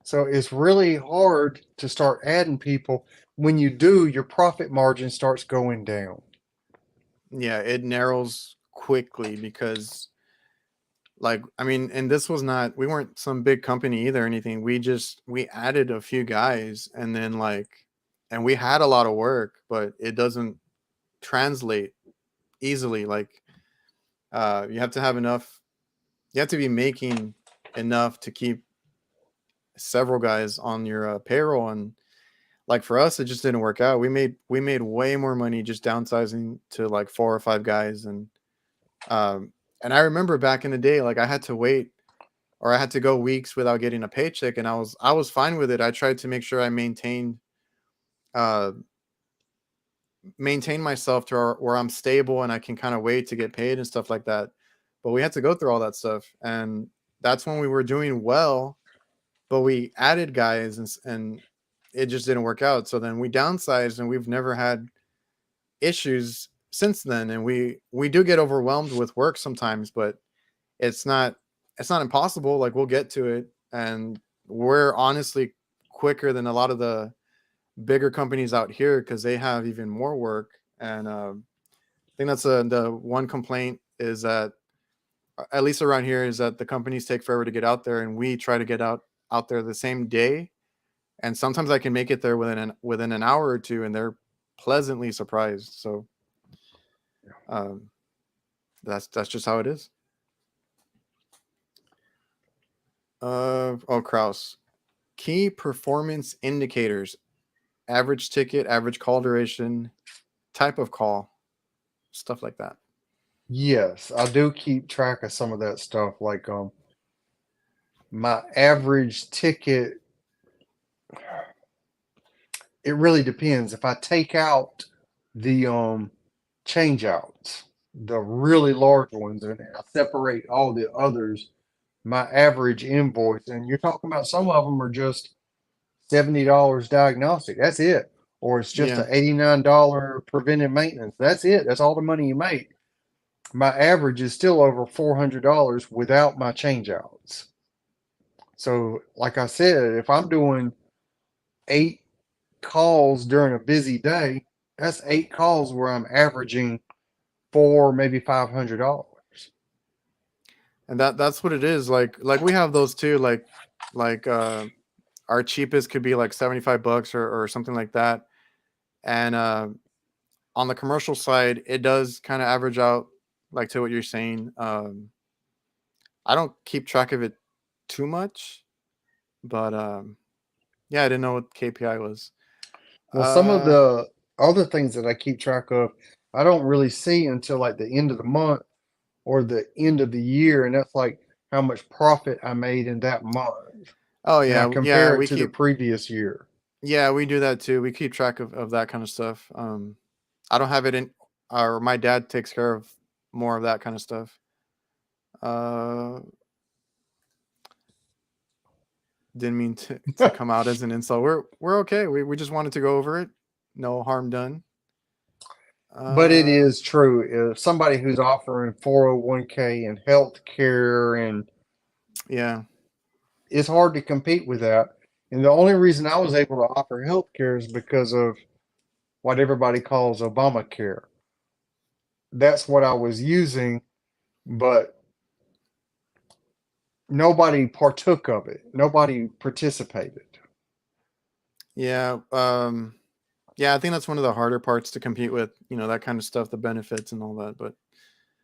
So it's really hard to start adding people. When you do, your profit margin starts going down. Yeah, it narrows quickly because, like, I mean, and this was not, we weren't some big company either or anything. We added a few guys, and then like, and we had a lot of work, but it doesn't translate easily. Like, you have to have enough, you have to be making enough to keep several guys on your payroll. And like for us, it just didn't work out. We made way more money just downsizing to like 4 or 5 guys. Um and I remember back in the day, like I had to wait, or I had to go weeks without getting a paycheck, and I was fine with it. I tried to make sure I uh maintain myself to where I'm stable and I can kind of wait to get paid and stuff like that. But we had to go through all that stuff, and that's when we were doing well, but we added guys, and it just didn't work out. So then we downsized, and we've never had issues since then. And we do get overwhelmed with work sometimes, but it's not it's not impossible. Like we'll get to it, and we're honestly quicker than a lot of the bigger companies out here because they have even more work. And I think that's the one complaint is that, at least around here, is that the companies take forever to get out there, and we try to get out there the same day. And sometimes I can make it there within an hour or two, and they're pleasantly surprised. So um, that's just how it is. Oh, Kraus. Key performance indicators: average ticket, average call duration, type of call, stuff like that. Yes, I do keep track of some of that stuff. Like my average ticket, it really depends. If I take out the change outs, the really large ones, and I separate all the others, my average invoice, and you're talking about some of them are just $70 diagnostic. That's it. Or it's just Yeah. a $89 preventive maintenance. That's it. That's all the money you make. My average is still over $400 without my change outs. So, like I said, if I'm doing 8 calls during a busy day, that's 8 calls where I'm averaging four, maybe $500. And that's what it is. Like we have those too. Like our cheapest could be like $75 or something like that. And on the commercial side, it does kind of average out like to what you're saying. I don't keep track of it too much, but yeah, I didn't know what KPI was. Well, some of Uh, the other things that I keep track of, I don't really see until like the end of the month or the end of the year, and that's like how much profit I made in that month, oh and I yeah, yeah, compare it to the previous year. yeah, we do that too. We keep track of that kind of stuff. I don't have it in, or my dad takes care of more of that kind of stuff. Uh, didn't mean to come out as an insult. We're okay. We just wanted to go over it. No harm done. But it Uh, is true. If somebody who's offering 401k and health care, and yeah. it's hard to compete with that. And the only reason I was able to offer health care is because of what everybody calls Obamacare. That's what I was using, but nobody partook of it. Nobody participated. Yeah. Yeah, I think that's one of the harder parts to compete with, that kind of stuff, the benefits and all that. But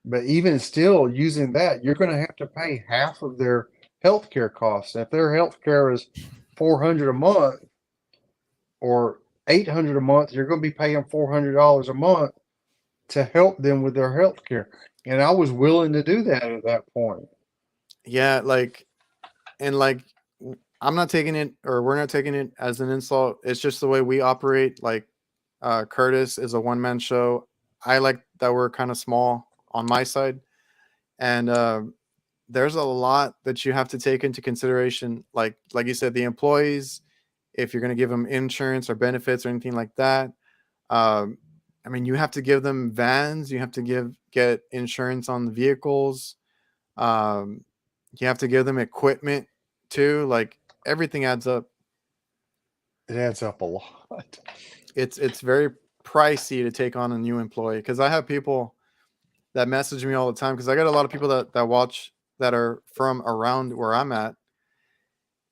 But even still, using that, you're going to have to pay half of their healthcare costs. If their healthcare is 400 a month or 800 a month, you're going to be paying $400 a month to help them with their healthcare. And I was willing to do that at that point. yeah, and I'm not taking it, or we're not taking it as an insult. It's just the way we operate. Like Curtis is a one-man show. I like that we're kind of small on my side. And there's a lot that you have to take into consideration. Like you said, the employees, if you're going to give them insurance or benefits or anything like that. Um, I mean, you have to give them vans. You have to get insurance on the vehicles. Um, you have to give them equipment too. Like everything adds up. It adds up a lot. It's very pricey to take on a new employee, because I have people that message me all the time, because I got a lot of people that watch that are from around where I'm at,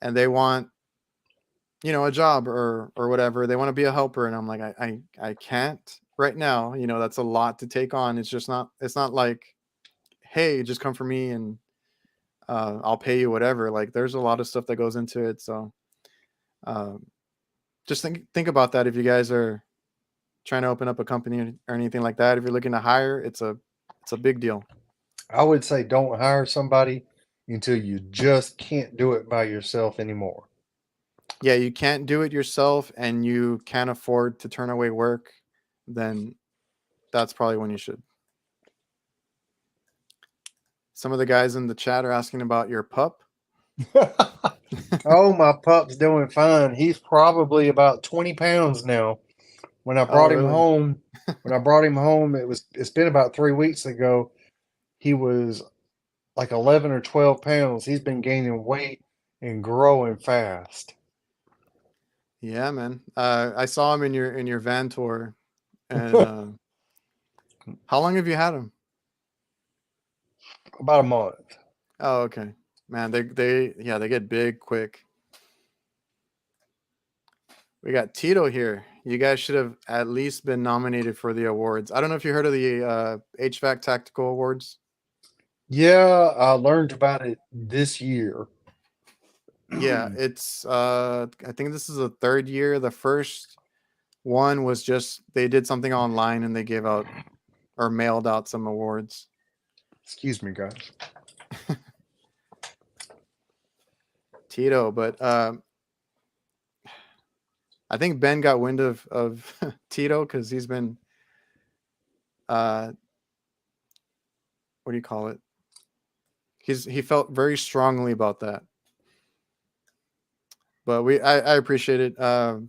and they want, a job or whatever. They want to be a helper, and I'm like, I can't right now. That's a lot to take on. It's not like, hey, just come for me and I'll pay you whatever. Like, there's a lot of stuff that goes into it. So um, just think about that if you guys are trying to open up a company or anything like that. If you're looking to hire, it's a big deal. I would say don't hire somebody until you just can't do it by yourself anymore. Yeah, you can't do it yourself and you can't afford to turn away work, then that's probably when you should. Some of the guys in the chat are asking about your pup. Oh, my pup's doing fine. He's probably about 20 pounds now. When I Oh, brought him really? home, it's been about 3 weeks ago. He was like 11 or 12 pounds. He's been gaining weight and growing fast. Yeah, man. I saw him in your van tour, and how long have you had him? About a month. Oh, okay. Man, they get big quick. We got Tito here. You guys should have at least been nominated for the awards. I don't know if you heard of the HVAC Tactical Awards. Yeah, I learned about it this year. Yeah, it's I think this is the third year. The first one was just they did something online and they gave out or mailed out some awards. Excuse me, guys. Tito, but I think Ben got wind of Tito because he's been uh what do you call it? He felt very strongly about that. But I appreciate it. Yeah,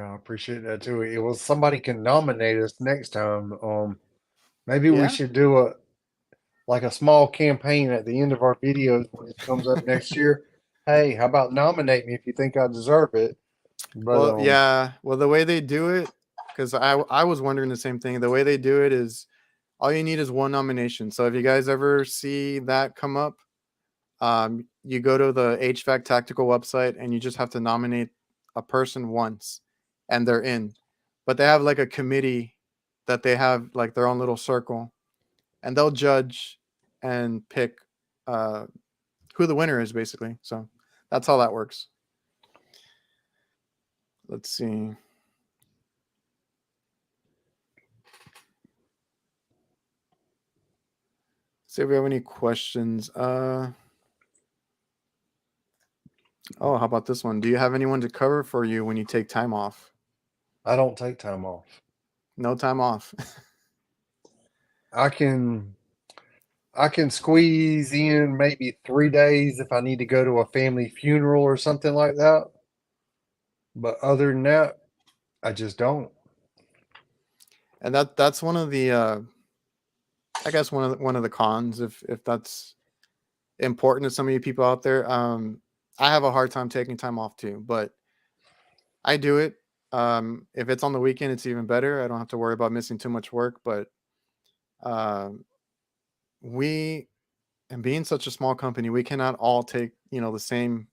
I appreciate that too. It was somebody can nominate us next time. Maybe we Yeah. should do a small campaign at the end of our videos when it comes up next year. Hey, how about nominate me if you think I deserve it? But Well, yeah. Well, the way they do it, because I was wondering the same thing. The way they do it is all you need is one nomination. So if you guys ever see that come up, you go to the HVAC Tactical website and you just have to nominate a person once, and they're in. But they have like a committee that they have like their own little circle, and they'll judge and pick uh, who the winner is, basically. So that's how that works. Let's see. See if we have any questions. Oh, how about this one? Do you have anyone to cover for you when you take time off? I don't take time off. No time off. I can I can squeeze in maybe 3 days if I need to go to a family funeral or something like that. But other than that, I just don't. And that's one of the I guess one of the cons, if that's important to some of you people out there. I have a hard time taking time off too, but I do it. If it's on the weekend, it's even better. I don't have to worry about missing too much work. But um, we, and being such a small company, we cannot all take the same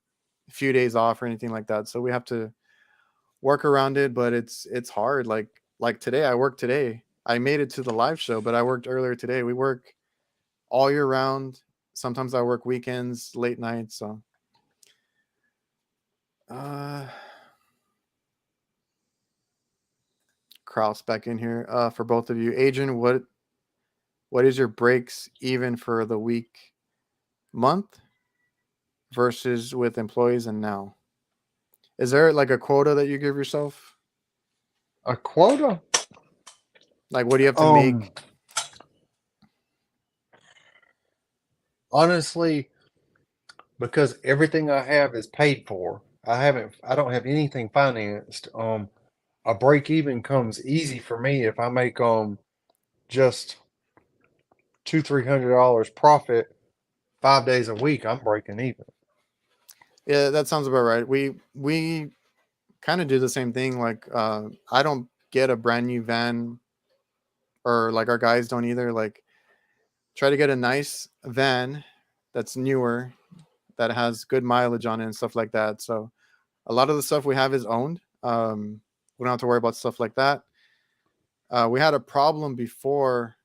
few days off or anything like that. So we have to work around it. But it's hard. Like today, I worked today. I made it to the live show, but I worked earlier today. We work all year round. Sometimes I work weekends, late nights. So uh Kraus back in here. For both of you. Adrian, what is your breaks even for the week, month versus with employees and now? Is there like a quota that you give yourself? A quota? Like what do you have to Um, make? Honestly, because everything I have is paid for. I don't have anything financed. A break even comes easy for me if I make just $200-300 profit 5 days a week. I'm breaking even. Yeah, that sounds about right. We kind of do the same thing. Like, I don't get a brand new van, or like our guys don't either. Like, try to get a nice van that's newer, that has good mileage on it and stuff like that. So a lot of the stuff we have is owned. We don't have to worry about stuff like that. We had a problem before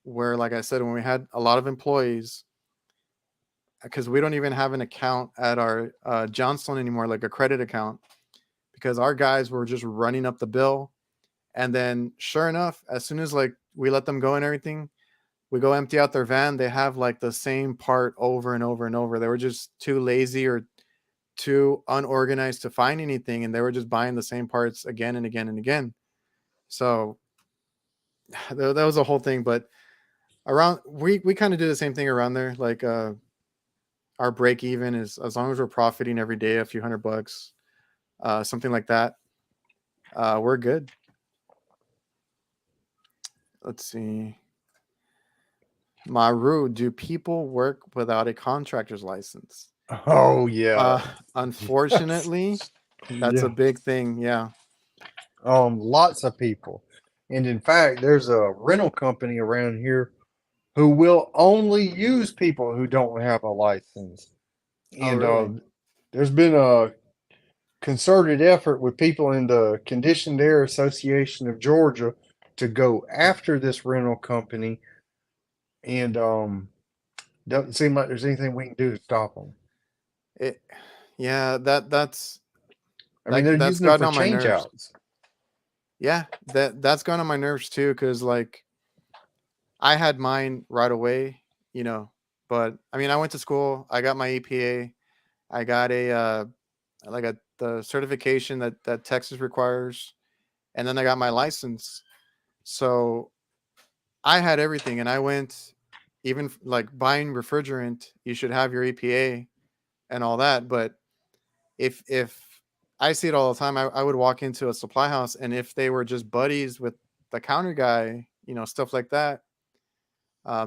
where, like I said, when we had a lot of employees, because we don't even have an account at our Johnstone anymore, like a credit account, because our guys were just running up the bill. And then, sure enough, as soon as like we let them go and everything, we go empty out their van. They have like the same part over and over and over. They were just too lazy or too unorganized to find anything, and they were just buying the same parts again and again and again. So that was a whole thing. But around, we kind of do the same thing around there. Like, our break even is, as long as we're profiting every day a few $100, something like that, we're good. Let's see. Maru, do people work without a contractor's license? Oh yeah. Uh, Unfortunately, that's a Yeah. big thing. Yeah. Lots of people. And in fact, there's a rental company around here who will only use people who don't have a license. Oh, And really? there's been a concerted effort with people in the Conditioned Air Association of Georgia to go after this rental company. And doesn't seem like there's anything we can do to stop them. It. Yeah. That's I mean, they're that's using them gotten for on my change nerves. outs. Yeah, that's gone on my nerves too. Because like, I had mine right away, you know. But I mean, I went to school. I got my EPA. I got a like a the certification that Texas requires, and then I got my license. So I had everything, and I went, even like buying refrigerant. You should have your EPA and all that. But if I see it all the time, I would walk into a supply house, and if they were just buddies with the counter guy, stuff like that,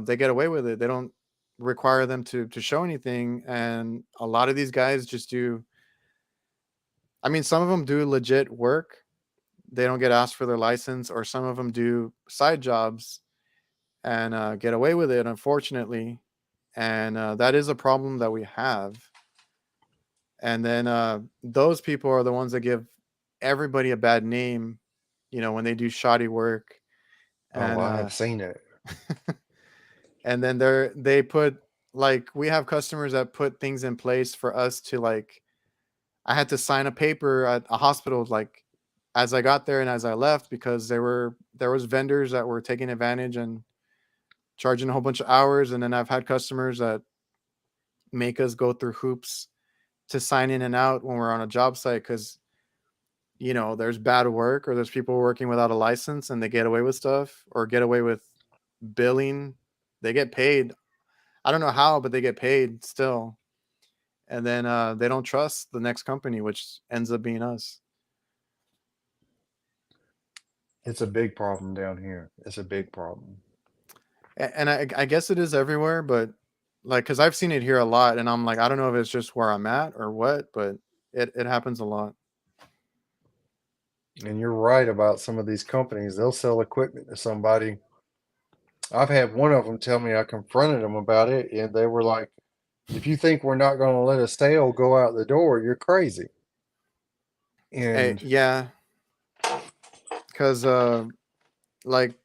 they get away with it. They don't require them to show anything, and a lot of these guys just do. I mean, some of them do legit work. They don't get asked for their license, or some of them do side jobs and get away with it, unfortunately. And that is a problem that we have. And then those people are the ones that give everybody a bad name, when they do shoddy work. Oh, And I have seen it. and then they put, like, we have customers that put things in place for us to, like, I had to sign a paper at a hospital, like, as I got there and as I left, because there was vendors that were taking advantage and charging a whole bunch of hours. And then I've had customers that make us go through hoops to sign in and out when we're on a job site, because there's bad work, or there's people working without a license and they get away with stuff, or get away with billing. They get paid. I don't know how, but they get paid still. And then they don't trust the next company, which ends up being us. It's a big problem down here. It's a big problem. And I guess it is everywhere, but like, because I've seen it here a lot, and I'm like, I don't know if it's just where I'm at or what, but it happens a lot. And you're right about some of these companies. They'll sell equipment to somebody. I've had one of them tell me, I confronted them about it, and they were like, if you think we're not going to let a sale go out the door, you're crazy. And Yeah, because like,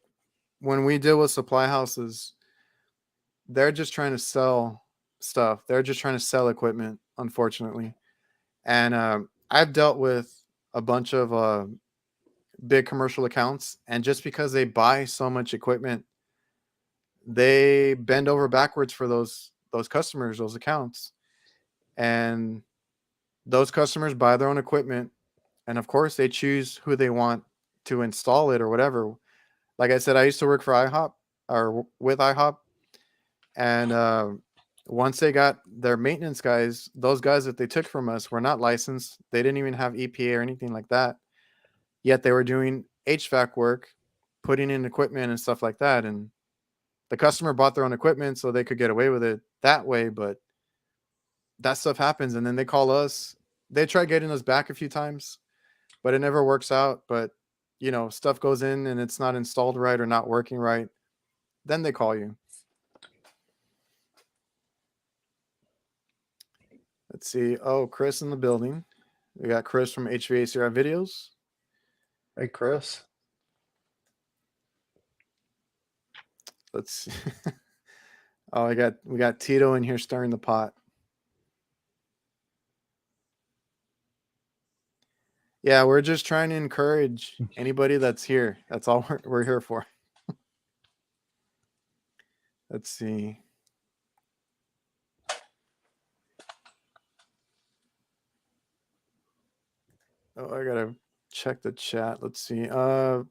when we deal with supply houses, they're just trying to sell stuff. They're just trying to sell equipment, unfortunately. And I've dealt with a bunch of big commercial accounts, and just because they buy so much equipment, they bend over backwards for those customers, those accounts. And those customers buy their own equipment, and of course they choose who they want to install it or whatever. Like I said, I used to work for IHOP, or with IHOP. And once they got their maintenance guys, those guys that they took from us were not licensed. They didn't even have EPA or anything like that. Yet they were doing HVAC work, putting in equipment and stuff like that. And the customer bought their own equipment so they could get away with it that way. But that stuff happens, and then they call us. They try getting us back a few times, but it never works out. But stuff goes in and it's not installed right or not working right. Then they call you. Let's see. Oh, Chris in the building. We got Chris from HVAC Guy videos. Hey, Chris. Let's see. Oh, we got Tito in here stirring the pot. Yeah, we're just trying to encourage anybody that's here. That's all we're here for. Let's see. Oh, I gotta check the chat. Let's see. Had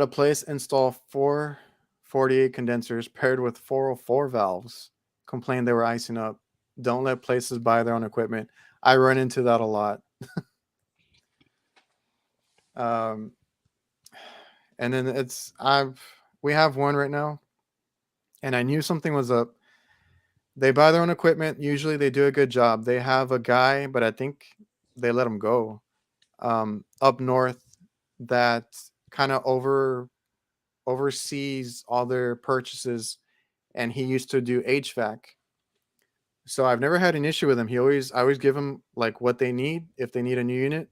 a place install 448 condensers paired with 404 valves. Complained they were icing up. Don't let places buy their own equipment. I run into that a lot. And then we have one right now, and I knew something was up. They buy their own equipment. Usually they do a good job. They have a guy, but I think they let him go up north that kind of oversees all their purchases, and he used to do HVAC. So I've never had an issue with him. I always give them like what they need. If they need a new unit,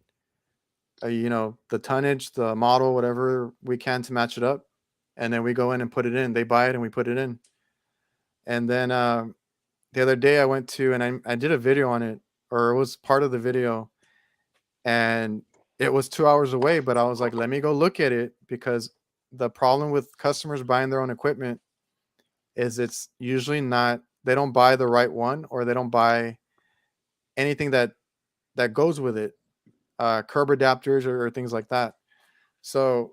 the tonnage, the model, whatever we can to match it up, and then we go in and put it in. They buy it and we put it in. And then the other day I went to, and I did a video on it, or it was part of the video, and it was 2 hours away, but I was like, let me go look at it, because the problem with customers buying their own equipment is it's usually not, they don't buy the right one, or they don't buy anything that goes with it, curb adapters or things like that. So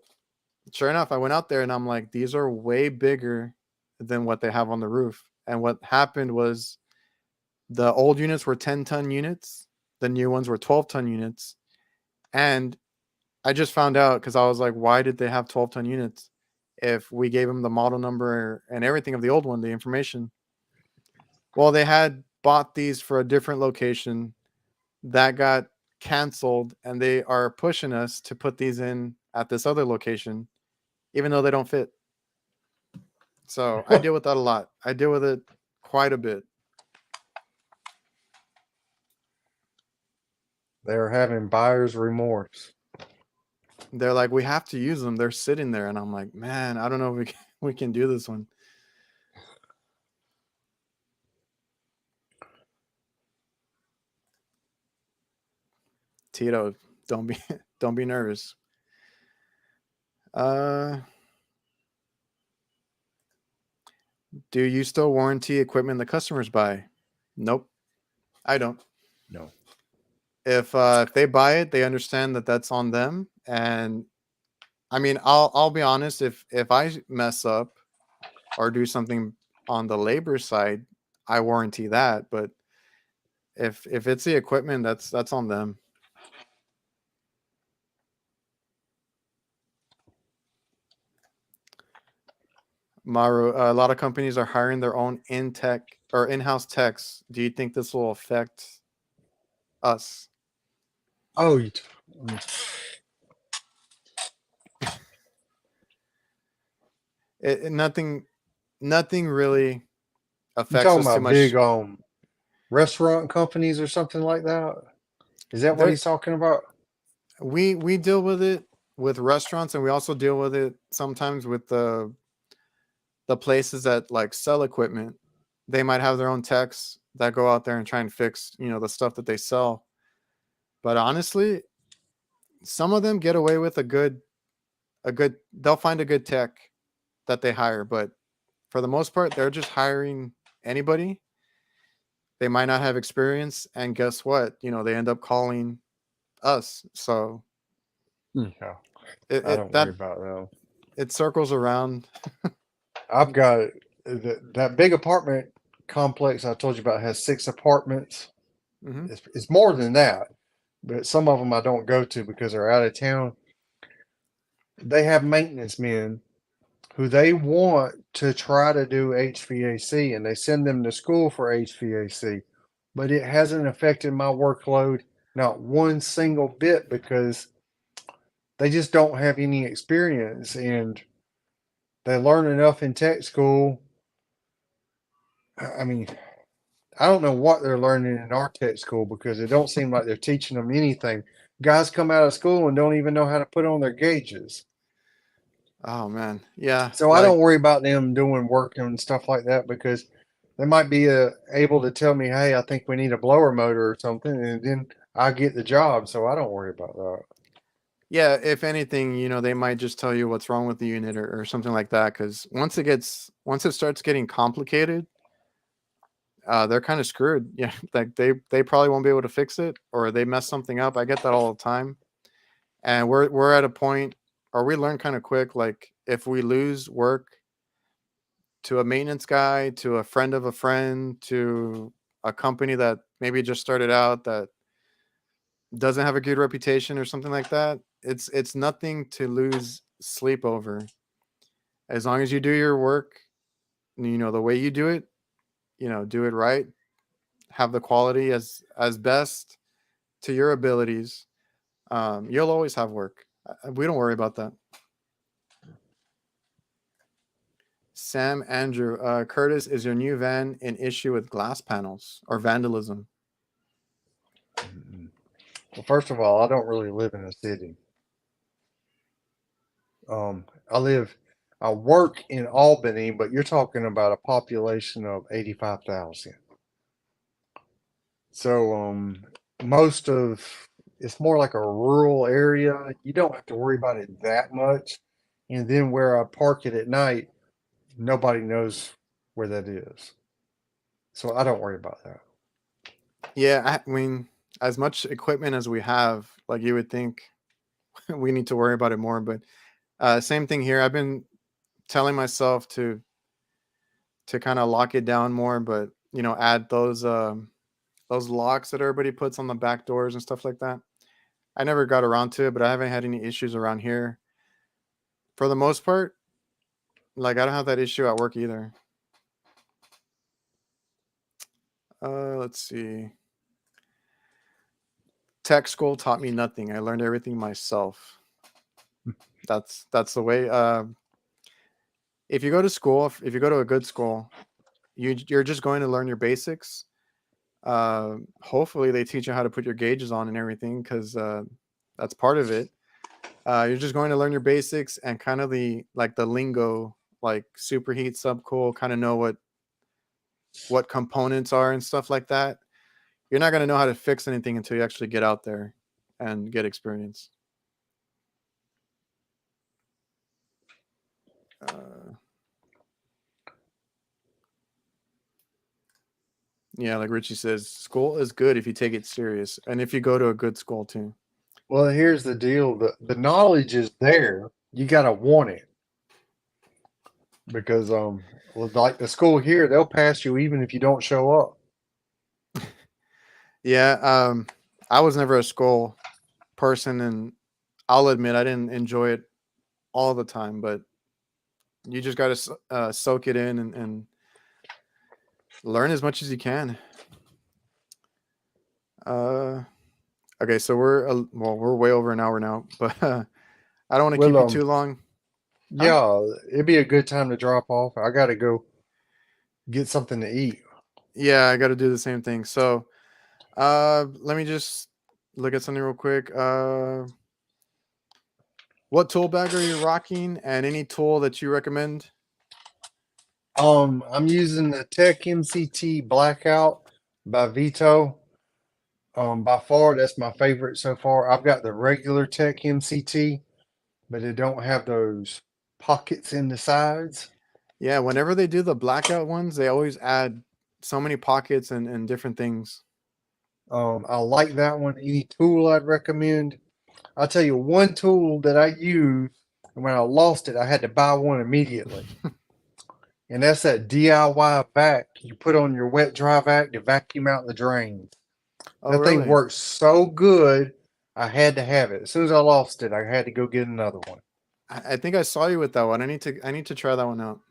sure enough, I went out there and I'm like, these are way bigger than what they have on the roof. And what happened was the old units were 10-ton units. The new ones were 12-ton units. And I just found out, because I was like, why did they have 12-ton units if we gave them the model number and everything of the old one, the information? Well, they had bought these for a different location that got canceled, and they are pushing us to put these in at this other location, even though they don't fit. So I deal with that a lot. I deal with it quite a bit. They're having buyer's remorse. They're like, we have to use them. They're sitting there. And I'm like, man, I don't know if we can do this one. Tito, don't be nervous. Do you still warranty equipment the customers buy? Nope, I don't. No. If they buy it, they understand that that's on them. And I mean, I'll be honest. If I mess up or do something on the labor side, I warranty that. But if it's the equipment, that's on them. Maru, a lot of companies are hiring their own in-house techs. Do you think this will affect us? Oh, Nothing really you affects talking us too about much. big restaurant companies or something like that? Is that what he's talking about? We deal with it with restaurants, and we also deal with it sometimes with the places that like sell equipment. They might have their own techs that go out there and try and fix, the stuff that they sell. But honestly, some of them get away with they'll find a good tech that they hire, but for the most part, they're just hiring anybody. They might not have experience, and guess what? They end up calling us. So Yeah, I don't worry about that. It circles around. I've got that big apartment complex I told you about has 6 apartments. Mm-hmm. It's more than that, but some of them I don't go to because they're out of town. They have maintenance men who they want to try to do HVAC, and they send them to school for HVAC, but it hasn't affected my workload not one single bit because they just don't have any experience, and they learn enough in tech school. I mean, I don't know what they're learning in our tech school because it don't seem like they're teaching them anything. Guys come out of school and don't even know how to put on their gauges. Oh man, yeah. So I Like don't worry about them doing work and stuff like that because they might be able to tell me, "Hey, I think we need a blower motor or something," and then I get the job. So I don't worry about that. yeah, if anything, they might just tell you what's wrong with the unit or something like that. Because once it starts getting complicated, they're kind of screwed. Yeah, like they probably won't be able to fix it, or they mess something up. I get that all the time, and we're at a point, or we learn kind of quick. Like if we lose work to a maintenance guy, to a friend of a friend, to a company that maybe just started out that doesn't have a good reputation or something like that, it's nothing to lose sleep over. As long as you do your work, the way you do it, do it right, have the quality as best to your abilities, you'll always have work. We don't worry about that. Sam Andrew, Curtis, is your new van an issue with glass panels or vandalism? Well, first of all, I don't really live in a city. I live, I work in Albany, but you're talking about a population of 85,000. So, most of it's more like a rural area. You don't have to worry about it that much. And then where I park it at night, nobody knows where that is. So I don't worry about that. Yeah, I mean, as much equipment as we have, like you would think we need to worry about it more. But same thing here. I've been telling myself to kind of lock it down more, but add those locks that everybody puts on the back doors and stuff like that. I never got around to it, but I haven't had any issues around here. For the most part, like I don't have that issue at work either. Let's see. Tech school taught me nothing. I learned everything myself. That's the way. If you go to school, if you go to a good school, you're just going to learn your basics. Hopefully, they teach you how to put your gauges on and everything because that's part of it. You're just going to learn your basics and kind of the lingo, like superheat, subcool, kind of know what components are and stuff like that. You're not going to know how to fix anything until you actually get out there and get experience. Yeah, like Richie says, school is good if you take it serious and if you go to a good school too. Well, here's the deal. The knowledge is there. You gotta want it. Because like the school here, they'll pass you even if you don't show up. Yeah, I was never a school person, and I'll admit I didn't enjoy it all the time, but you just got to soak it in and learn as much as you can. Uh, okay, so we're way over an hour now, but I don't want to keep Well, you too long. Huh? yeah, it'd be a good time to drop off. I gotta go get something to eat. Yeah, I got to do the same thing. So, let me just look at something real quick. What tool bag are you rocking, and any tool that you recommend? I'm using the Tech MCT Blackout by Vito. By far, that's my favorite so far. I've got the regular Tech MCT, but it don't have those pockets in the sides. Yeah, whenever they do the blackout ones, they always add so many pockets and different things. I like that one. Any tool I'd recommend. I'll tell you one tool that I use, and when I lost it, I had to buy one immediately. And that's that DIY vac you put on your wet dry vac to vacuum out the drains. Oh, That thing really? works so good, I had to have it. As soon as I lost it, I had to go get another one. I think I saw you with that one. I need to try that one out.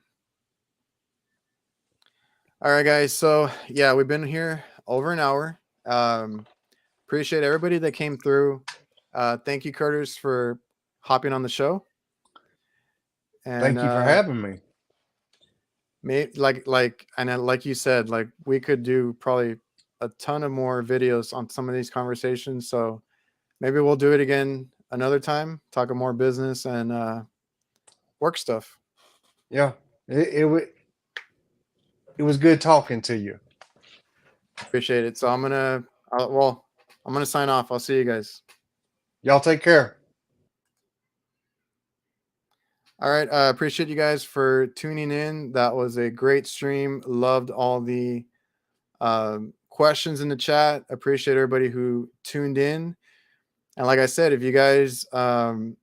All right, guys. So yeah, we've been here over an hour. Appreciate everybody that came through. Thank you, Curtis, for hopping on the show. And Thank you for having me. like you said, like we could do probably a ton of more videos on some of these conversations. So maybe we'll do it again another time, talk more business and work stuff. Yeah, it was good talking to you. Appreciate it. So I'm gonna sign off. I'll see you guys. Y'all take care. All right. Appreciate you guys for tuning in. That was a great stream. Loved all the questions in the chat. Appreciate everybody who tuned in. And like I said, if you guys want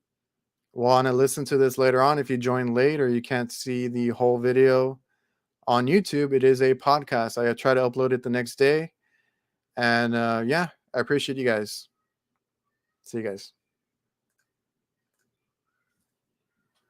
to listen to this later on, if you join late or you can't see the whole video on YouTube, it is a podcast. I try to upload it the next day. And yeah, I appreciate you guys. See you guys.